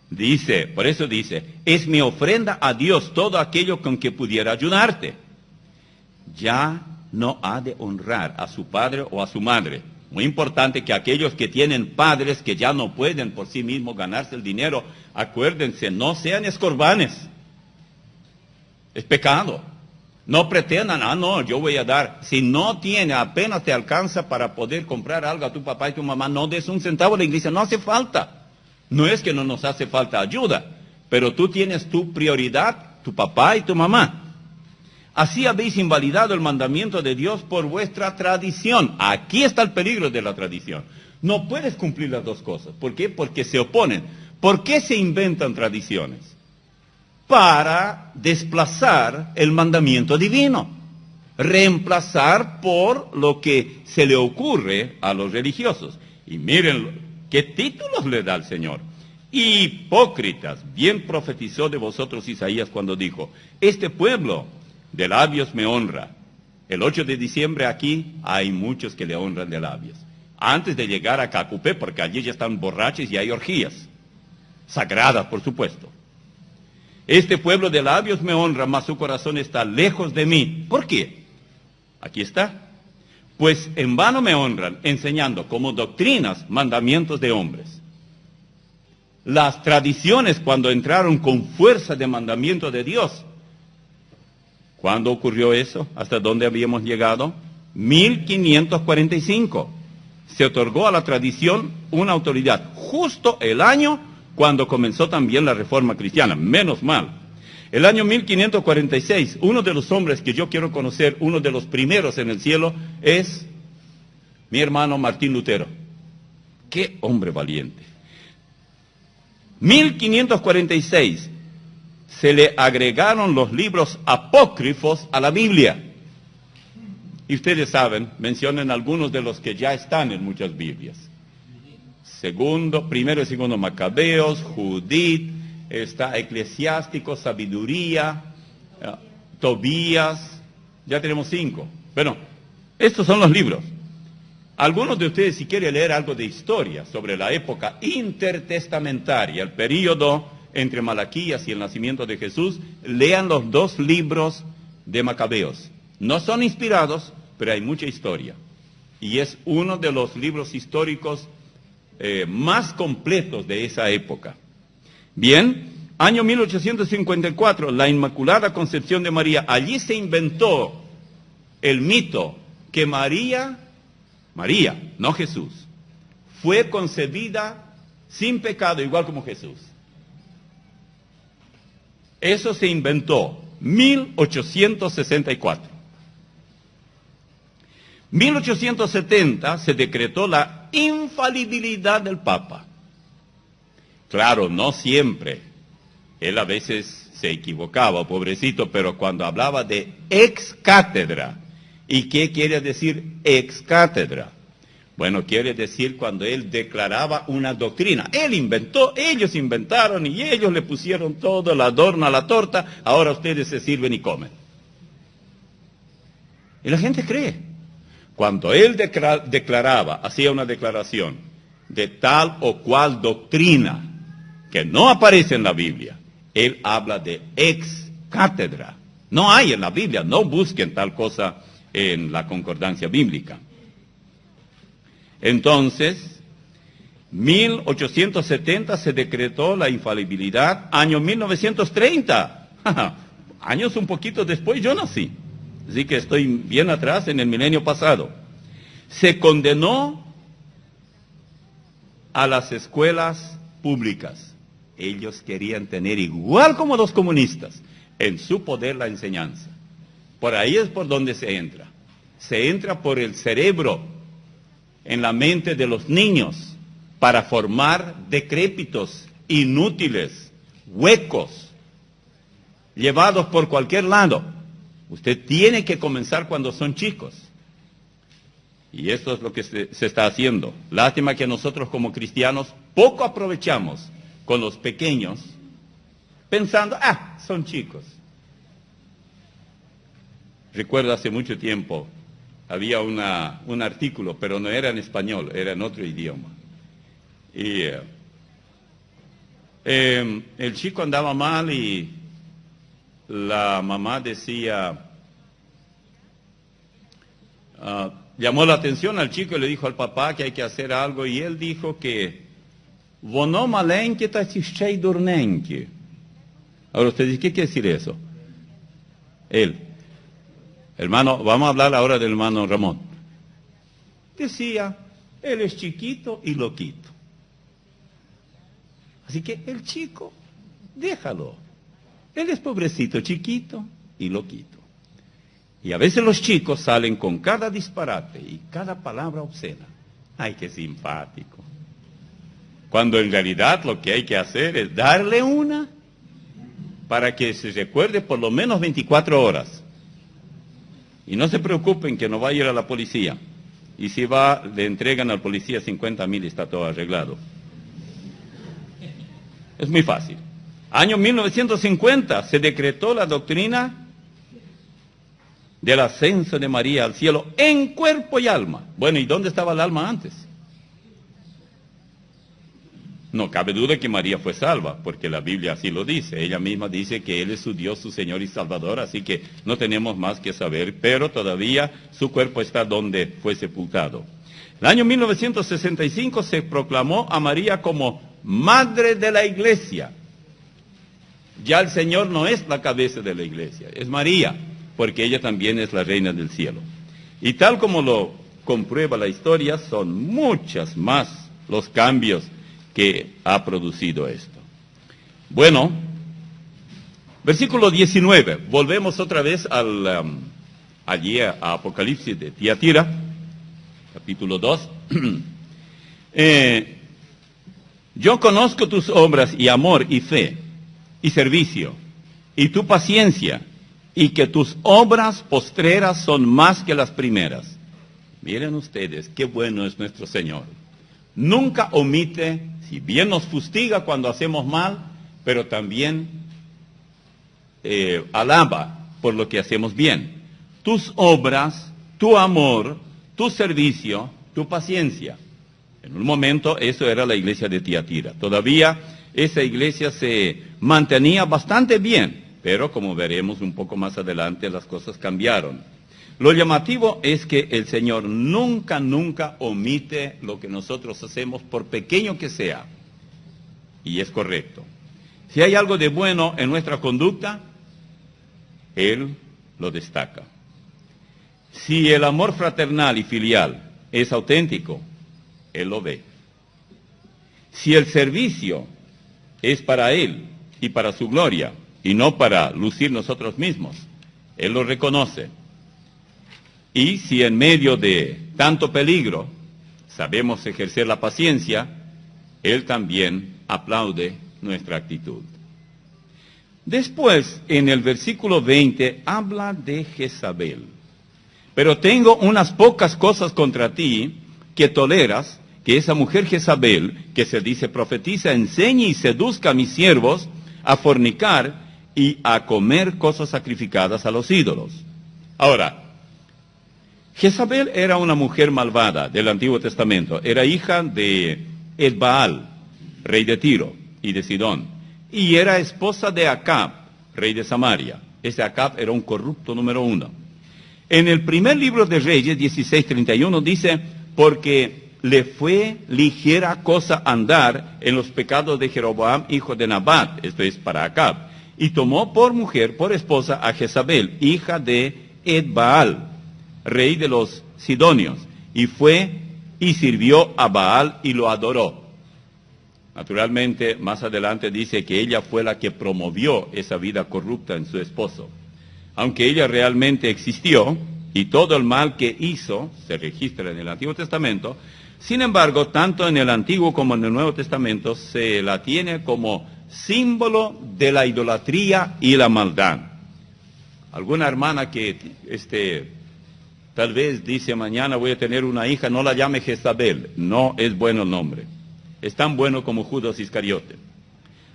Dice, por eso dice, es mi ofrenda a Dios todo aquello con que pudiera ayudarte. Ya no ha de honrar a su padre o a su madre. Muy importante que aquellos que tienen padres que ya no pueden por sí mismos ganarse el dinero, acuérdense, no sean escorbanes. Es pecado. No pretendan, no, yo voy a dar. Si no tiene, apenas te alcanza para poder comprar algo a tu papá y tu mamá, no des un centavo a la iglesia, no hace falta. No es que no nos hace falta ayuda, pero tú tienes tu prioridad, tu papá y tu mamá. Así habéis invalidado el mandamiento de Dios por vuestra tradición. Aquí está el peligro de la tradición. No puedes cumplir las dos cosas. ¿Por qué? Porque se oponen. ¿Por qué se inventan tradiciones? Para desplazar el mandamiento divino. Reemplazar por lo que se le ocurre a los religiosos. Y miren qué títulos le da el Señor. Hipócritas, bien profetizó de vosotros Isaías cuando dijo, este pueblo de labios me honra. El 8 de diciembre aquí hay muchos que le honran de labios. Antes de llegar a Cacupé, porque allí ya están borrachos y hay orgías. Sagradas, por supuesto. Este pueblo de labios me honra, mas su corazón está lejos de mí. ¿Por qué? Aquí está. Pues en vano me honran, enseñando como doctrinas mandamientos de hombres. Las tradiciones cuando entraron con fuerza de mandamiento de Dios, ¿cuándo ocurrió eso? ¿Hasta dónde habíamos llegado? 1545. Se otorgó a la tradición una autoridad, justo el año cuando comenzó también la Reforma Cristiana, menos mal. El año 1546, uno de los hombres que yo quiero conocer, uno de los primeros en el cielo, es mi hermano Martín Lutero. ¡Qué hombre valiente! 1546. Se le agregaron los libros apócrifos a la Biblia. Y ustedes saben, mencionen algunos de los que ya están en muchas Biblias. Primero y segundo Macabeos, Judith, está Eclesiástico, Sabiduría, Tobías, ya tenemos 5. Bueno, estos son los libros. Algunos de ustedes, si quieren leer algo de historia sobre la época intertestamentaria, el período entre Malaquías y el nacimiento de Jesús, lean los 2 libros de Macabeos. No son inspirados, pero hay mucha historia. Y es uno de los libros históricos más completos de esa época. Bien, año 1854, la Inmaculada Concepción de María. Allí se inventó el mito que María, no Jesús, fue concebida sin pecado, igual como Jesús. Eso se inventó 1864. 1870 se decretó la infalibilidad del Papa. Claro, no siempre. Él a veces se equivocaba, pobrecito, pero cuando hablaba de ex cátedra. ¿Y qué quiere decir ex cátedra? Bueno, quiere decir cuando él declaraba una doctrina. Él inventó, ellos inventaron y ellos le pusieron todo el adorno a la torta, ahora ustedes se sirven y comen. Y la gente cree. Cuando él declaraba, hacía una declaración de tal o cual doctrina que no aparece en la Biblia, él habla de ex cátedra. No hay en la Biblia, no busquen tal cosa en la concordancia bíblica. Entonces, 1870 se decretó la infalibilidad, año 1930, años un poquito después yo nací, así que estoy bien atrás en el milenio pasado. Se condenó a las escuelas públicas. Ellos querían tener, igual como los comunistas, en su poder la enseñanza. Por ahí es por donde se entra. Se entra por el cerebro, en la mente de los niños, para formar decrépitos, inútiles, huecos, llevados por cualquier lado. Usted tiene que comenzar cuando son chicos. Y esto es lo que se está haciendo. Lástima que nosotros como cristianos poco aprovechamos con los pequeños, pensando, son chicos. Recuerdo hace mucho tiempo, había un artículo, pero no era en español, era en otro idioma. Y el chico andaba mal y la mamá decía, llamó la atención al chico y le dijo al papá que hay que hacer algo, y él dijo que vono malenque tachichei durnenque. Ahora usted dice, ¿qué quiere decir eso? Él, hermano, vamos a hablar ahora del hermano Ramón. Decía, él es chiquito y loquito. Así que el chico, déjalo. Él es pobrecito, chiquito y loquito. Y a veces los chicos salen con cada disparate y cada palabra obscena. ¡Ay, qué simpático! Cuando en realidad lo que hay que hacer es darle una para que se recuerde por lo menos 24 horas. Y no se preocupen que no va a ir a la policía. Y si va, le entregan al policía 50,000 y está todo arreglado. Es muy fácil. Año 1950 se decretó la doctrina del ascenso de María al cielo en cuerpo y alma. Bueno, ¿y dónde estaba el alma antes? No cabe duda que María fue salva, porque la Biblia así lo dice. Ella misma dice que Él es su Dios, su Señor y Salvador, así que no tenemos más que saber, pero todavía su cuerpo está donde fue sepultado. El año 1965 se proclamó a María como Madre de la Iglesia. Ya el Señor no es la cabeza de la Iglesia, es María, porque ella también es la Reina del Cielo. Y tal como lo comprueba la historia, son muchas más los cambios que ha producido esto. Bueno, versículo 19, volvemos otra vez allí a Apocalipsis de Tiatira, capítulo 2. Yo conozco tus obras y amor y fe y servicio y tu paciencia, y que tus obras postreras son más que las primeras. Miren ustedes, qué bueno es nuestro Señor. Nunca omite, si bien nos fustiga cuando hacemos mal, pero también alaba por lo que hacemos bien. Tus obras, tu amor, tu servicio, tu paciencia. En un momento eso era la iglesia de Tiatira. Todavía esa iglesia se mantenía bastante bien, pero como veremos un poco más adelante, las cosas cambiaron. Lo llamativo es que el Señor nunca, nunca omite lo que nosotros hacemos, por pequeño que sea. Y es correcto. Si hay algo de bueno en nuestra conducta, Él lo destaca. Si el amor fraternal y filial es auténtico, Él lo ve. Si el servicio es para Él y para su gloria, y no para lucir nosotros mismos, Él lo reconoce. Y si en medio de tanto peligro sabemos ejercer la paciencia, Él también aplaude nuestra actitud. Después, en el versículo 20, habla de Jezabel. Pero tengo unas pocas cosas contra ti que toleras, que esa mujer Jezabel, que se dice profetiza, enseñe y seduzca a mis siervos a fornicar y a comer cosas sacrificadas a los ídolos. Ahora, Jezabel era una mujer malvada del Antiguo Testamento. Era hija de Edbaal, rey de Tiro y de Sidón. Y era esposa de Acab, rey de Samaria. Ese Acab era un corrupto número 1. En el primer libro de Reyes, 16:31, dice, porque le fue ligera cosa andar en los pecados de Jeroboam, hijo de Nabat, esto es para Acab, y tomó por mujer, por esposa, a Jezabel, hija de Edbaal, rey de los Sidonios, y fue y sirvió a Baal y lo adoró. Naturalmente, más adelante dice que ella fue la que promovió esa vida corrupta en su esposo. Aunque ella realmente existió, y todo el mal que hizo se registra en el Antiguo Testamento, sin embargo, tanto en el Antiguo como en el Nuevo Testamento se la tiene como símbolo de la idolatría y la maldad. Alguna hermana que tal vez dice mañana voy a tener una hija, no la llame Jezabel, no es bueno el nombre. Es tan bueno como Judas Iscariote.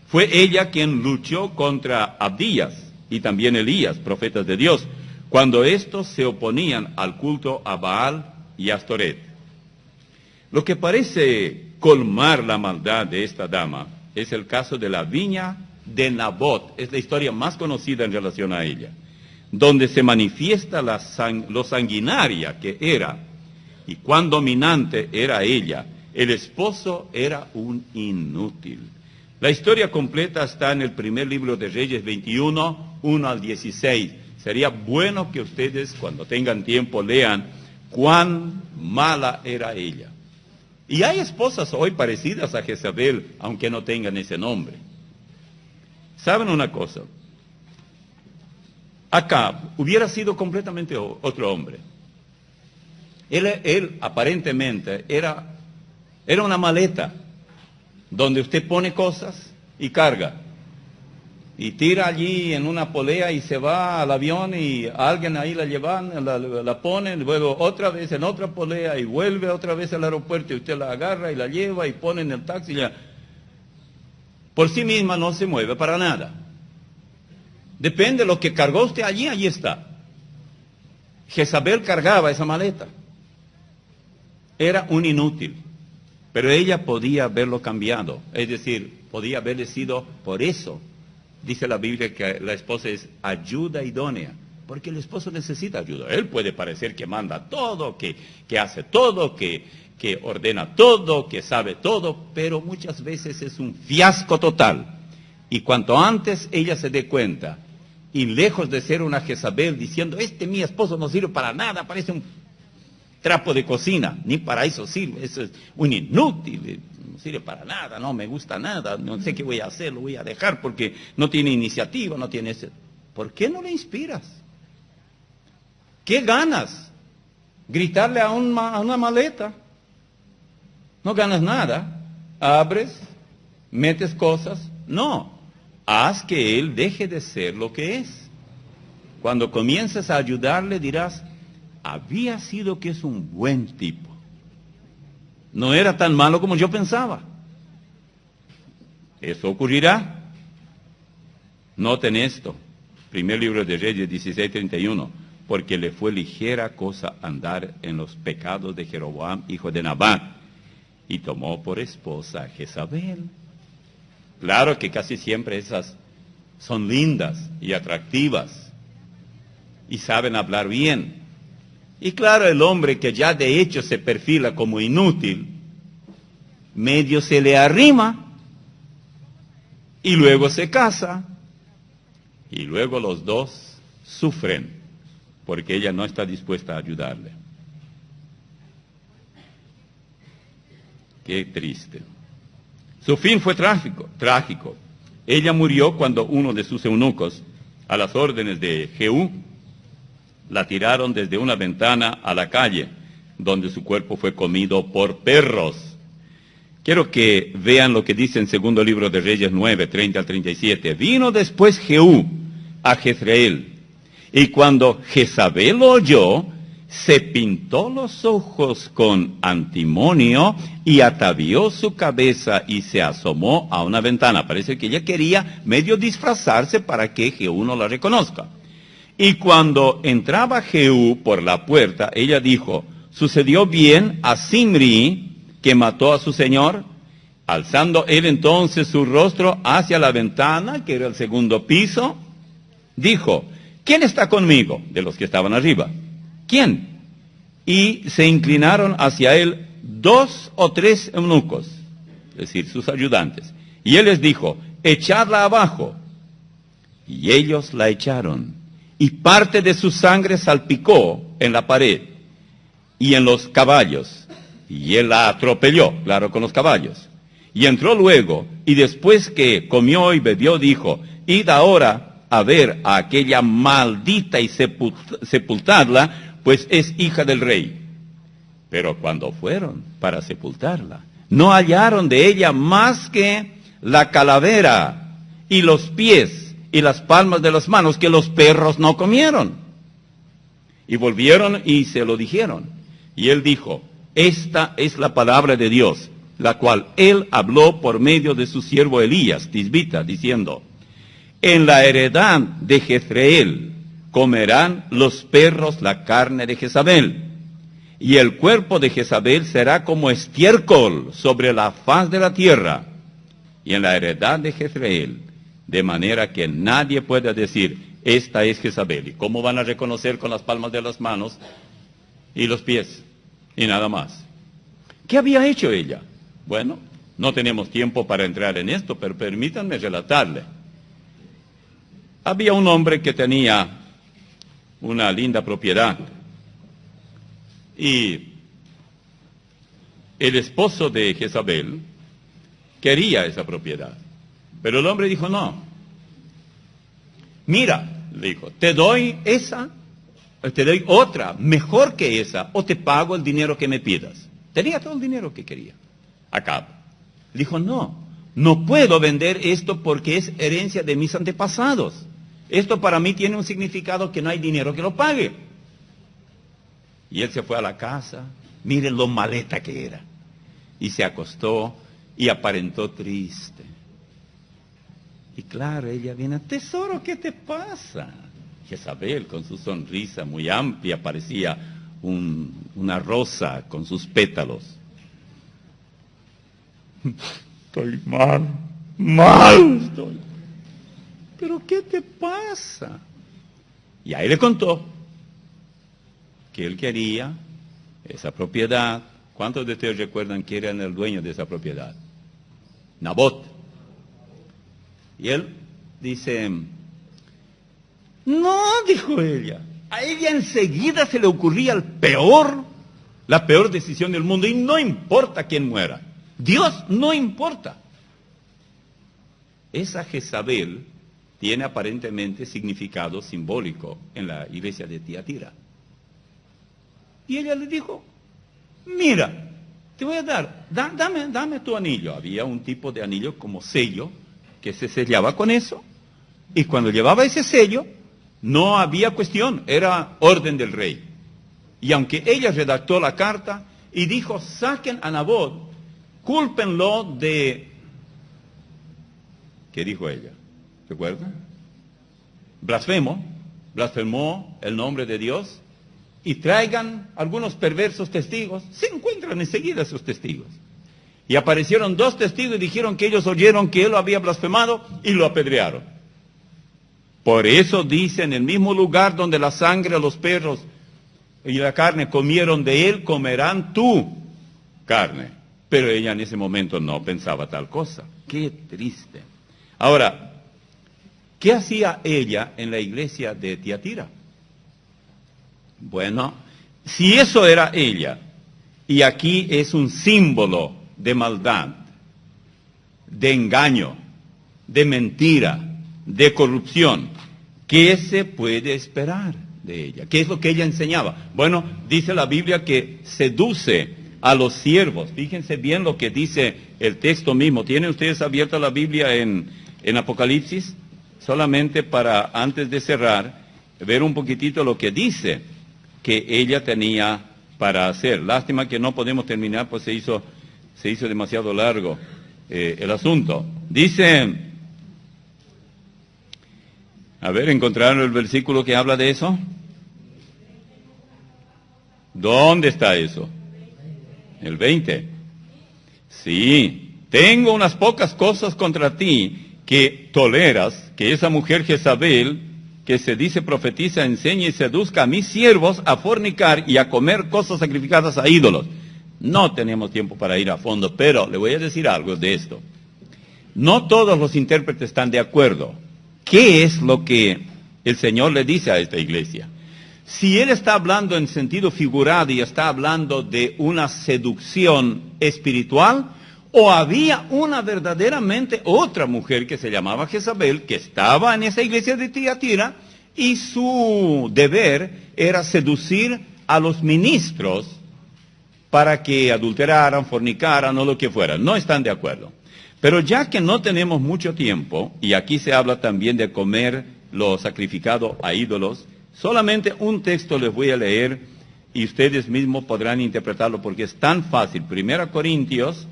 Fue ella quien luchó contra Abdías y también Elías, profetas de Dios, cuando estos se oponían al culto a Baal y Astoret. Lo que parece colmar la maldad de esta dama es el caso de la viña de Nabot. Es la historia más conocida en relación a ella. donde se manifiesta lo sanguinaria que era y cuán dominante era ella. El esposo era un inútil. La historia completa está en el primer libro de Reyes 21, 1 al 16. Sería bueno que ustedes, cuando tengan tiempo, lean cuán mala era ella. Y hay esposas hoy parecidas a Jezabel, aunque no tengan ese nombre. ¿Saben una cosa? Acab hubiera sido completamente otro hombre. Él aparentemente era una maleta donde usted pone cosas y carga. Y tira allí en una polea y se va al avión y alguien ahí la llevan, la pone, luego otra vez en otra polea y vuelve otra vez al aeropuerto y usted la agarra y la lleva y pone en el taxi. Por sí misma no se mueve para nada. Depende de lo que cargó usted allí, allí está. Jezabel cargaba esa maleta. Era un inútil, pero ella podía haberlo cambiado, es decir, podía haberle sido por eso. Dice la Biblia que la esposa es ayuda idónea, porque el esposo necesita ayuda. Él puede parecer que manda todo, que hace todo, que ordena todo, que sabe todo, pero muchas veces es un fiasco total. Y cuanto antes ella se dé cuenta, y lejos de ser una Jezabel diciendo, mi esposo no sirve para nada, parece un trapo de cocina, ni para eso sirve, eso es un inútil, no sirve para nada, no me gusta nada, no sé qué voy a hacer, lo voy a dejar porque no tiene iniciativa, no tiene ese. ¿Por qué no le inspiras? ¿Qué ganas? ¿Gritarle a una maleta? No ganas nada. Abres, metes cosas. No, haz que él deje de ser lo que es. Cuando comiences a ayudarle dirás, había sido que es un buen tipo. No era tan malo como yo pensaba. Eso ocurrirá. Noten esto. Primer libro de Reyes 16:31. Porque le fue ligera cosa andar en los pecados de Jeroboam, hijo de Nabat, y tomó por esposa a Jezabel. Claro que casi siempre esas son lindas y atractivas y saben hablar bien. Y claro, el hombre que ya de hecho se perfila como inútil, medio se le arrima y luego se casa y luego los dos sufren porque ella no está dispuesta a ayudarle. Qué triste. Su fin fue trágico. Ella murió cuando uno de sus eunucos, a las órdenes de Jehú, la tiraron desde una ventana a la calle, donde su cuerpo fue comido por perros. Quiero que vean lo que dice en segundo libro de Reyes 9, 30 al 37. Vino después Jehú a Jezreel, y cuando Jezabel lo oyó, se pintó los ojos con antimonio y atavió su cabeza y se asomó a una ventana. Parece que ella quería medio disfrazarse para que Jehú no la reconozca. Y cuando entraba Jehú por la puerta, ella dijo, ¿sucedió bien a Zimri que mató a su señor? Alzando él entonces su rostro hacia la ventana, que era el segundo piso, dijo, ¿quién está conmigo? De los que estaban arriba. ¿Quién? Y se inclinaron hacia él 2 o 3 eunucos, es decir, sus ayudantes. Y él les dijo, echadla abajo. Y ellos la echaron. Y parte de su sangre salpicó en la pared y en los caballos. Y él la atropelló, claro, con los caballos. Y entró luego, y después que comió y bebió, dijo, id ahora a ver a aquella maldita y sepultadla, pues es hija del rey. Pero cuando fueron para sepultarla, no hallaron de ella más que la calavera y los pies y las palmas de las manos que los perros no comieron. Y volvieron y se lo dijeron. Y él dijo, esta es la palabra de Dios, la cual él habló por medio de su siervo Elías, tisbita, diciendo, en la heredad de Jezreel comerán los perros la carne de Jezabel, y el cuerpo de Jezabel será como estiércol sobre la faz de la tierra, y en la heredad de Jezreel, de manera que nadie pueda decir, esta es Jezabel. ¿Y cómo van a reconocer? Con las palmas de las manos y los pies, y nada más. ¿Qué había hecho ella? Bueno, no tenemos tiempo para entrar en esto, pero permítanme relatarle. Había un hombre que tenía una linda propiedad, y el esposo de Jezabel quería esa propiedad, pero el hombre dijo no. Mira, le dijo, te doy esa, te doy otra mejor que esa, o te pago el dinero que me pidas. Tenía todo el dinero que quería. Acab dijo, no puedo vender esto porque es herencia de mis antepasados. Esto para mí tiene un significado que no hay dinero que lo pague. Y él se fue a la casa, miren lo maleta que era, y se acostó y aparentó triste. Y claro, ella viene, tesoro, ¿qué te pasa? Jezabel, con su sonrisa muy amplia, parecía una rosa con sus pétalos. Estoy mal estoy. ¿Pero qué te pasa? Y ahí le contó que él quería esa propiedad. ¿Cuántos de ustedes recuerdan quién era el dueño de esa propiedad? Nabot. Y él dice, no, dijo ella. A ella enseguida se le ocurría la peor decisión del mundo, y no importa quién muera. Dios no importa. Esa Jezabel tiene aparentemente significado simbólico en la iglesia de Tiatira. Y ella le dijo, mira, te voy a dar, dame tu anillo. Había un tipo de anillo como sello que se sellaba con eso, y cuando llevaba ese sello, no había cuestión, era orden del rey. Y aunque ella redactó la carta y dijo, saquen a Nabot, cúlpenlo de... ¿Qué dijo ella? ¿Recuerdan? Blasfemó el nombre de Dios, y traigan algunos perversos testigos. Se encuentran enseguida esos testigos. Y aparecieron 2 testigos y dijeron que ellos oyeron que él lo había blasfemado, y lo apedrearon. Por eso dice, en el mismo lugar donde la sangre, los perros y la carne comieron de él, comerán tu carne. Pero ella en ese momento no pensaba tal cosa. Qué triste. Ahora, ¿qué hacía ella en la iglesia de Tiatira? Bueno, si eso era ella, y aquí es un símbolo de maldad, de engaño, de mentira, de corrupción, ¿qué se puede esperar de ella? ¿Qué es lo que ella enseñaba? Bueno, dice la Biblia que seduce a los siervos. Fíjense bien lo que dice el texto mismo. ¿Tienen ustedes abierta la Biblia en Apocalipsis? Solamente para, antes de cerrar, ver un poquitito lo que dice que ella tenía para hacer. Lástima que no podemos terminar, pues se hizo demasiado largo el asunto. Dice, a ver, ¿encontraron el versículo que habla de eso? ¿Dónde está eso? El 20. Sí, tengo unas pocas cosas contra ti, que toleras que esa mujer Jezabel, que se dice profetiza, enseñe y seduzca a mis siervos a fornicar y a comer cosas sacrificadas a ídolos. No tenemos tiempo para ir a fondo, pero le voy a decir algo de esto. No todos los intérpretes están de acuerdo. ¿Qué es lo que el Señor le dice a esta iglesia? Si Él está hablando en sentido figurado y está hablando de una seducción espiritual, o había una verdaderamente otra mujer que se llamaba Jezabel, que estaba en esa iglesia de Tiatira, y su deber era seducir a los ministros para que adulteraran, fornicaran o lo que fuera. No están de acuerdo. Pero ya que no tenemos mucho tiempo, y aquí se habla también de comer lo sacrificado a ídolos, solamente un texto les voy a leer y ustedes mismos podrán interpretarlo porque es tan fácil. 1 Corintios,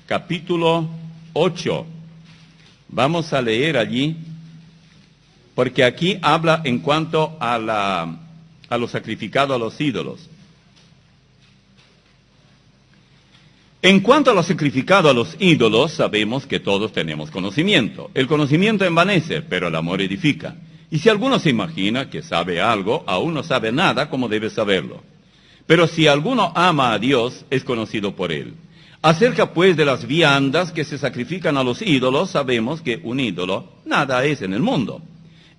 capítulo 8. Vamos a leer allí, porque aquí habla en cuanto a lo sacrificado a los ídolos. En cuanto a lo sacrificado a los ídolos, sabemos que todos tenemos conocimiento. El conocimiento envanece, pero el amor edifica. Y si alguno se imagina que sabe algo, aún no sabe nada como debe saberlo. Pero si alguno ama a Dios, es conocido por él. Acerca pues de las viandas que se sacrifican a los ídolos, sabemos que un ídolo nada es en el mundo,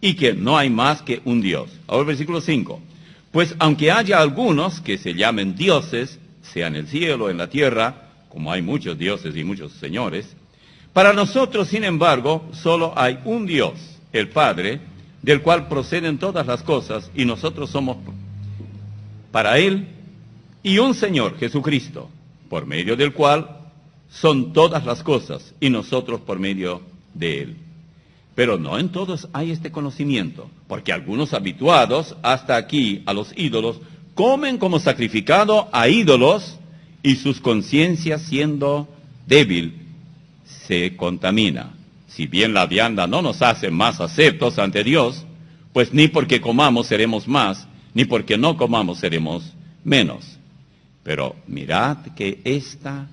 y que no hay más que un Dios. Ahora versículo 5. Pues aunque haya algunos que se llamen dioses, sea en el cielo o en la tierra, como hay muchos dioses y muchos señores, para nosotros, sin embargo, solo hay un Dios, el Padre, del cual proceden todas las cosas, y nosotros somos para Él, y un Señor, Jesucristo, por medio del cual son todas las cosas, y nosotros por medio de Él. Pero no en todos hay este conocimiento, porque algunos habituados hasta aquí a los ídolos comen como sacrificado a ídolos, y sus conciencias, siendo débil, se contamina. Si bien la vianda no nos hace más aceptos ante Dios, pues ni porque comamos seremos más, ni porque no comamos seremos menos. Pero mirad que esta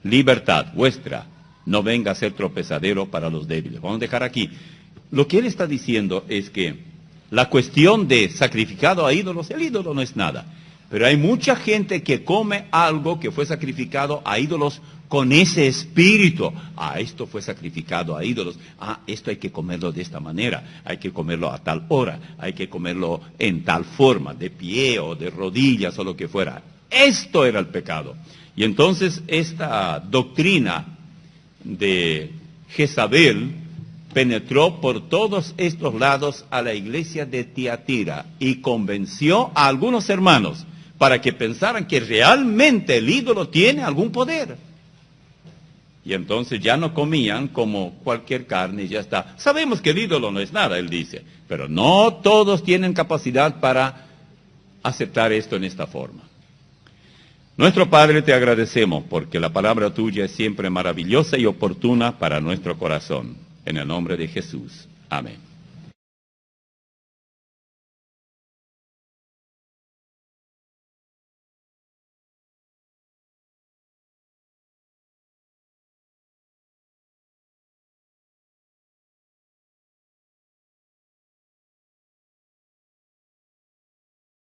libertad vuestra no venga a ser tropezadero para los débiles. Vamos a dejar aquí. Lo que él está diciendo es que la cuestión de sacrificado a ídolos, el ídolo no es nada. Pero hay mucha gente que come algo que fue sacrificado a ídolos con ese espíritu. Ah, esto fue sacrificado a ídolos. Ah, esto hay que comerlo de esta manera. Hay que comerlo a tal hora. Hay que comerlo en tal forma, de pie o de rodillas o lo que fuera. Esto era el pecado. Y entonces esta doctrina de Jezabel penetró por todos estos lados a la iglesia de Tiatira y convenció a algunos hermanos para que pensaran que realmente el ídolo tiene algún poder. Y entonces ya no comían como cualquier carne y ya está. Sabemos que el ídolo no es nada, él dice, pero no todos tienen capacidad para aceptar esto en esta forma. Nuestro Padre, te agradecemos porque la palabra tuya es siempre maravillosa y oportuna para nuestro corazón. En el nombre de Jesús. Amén.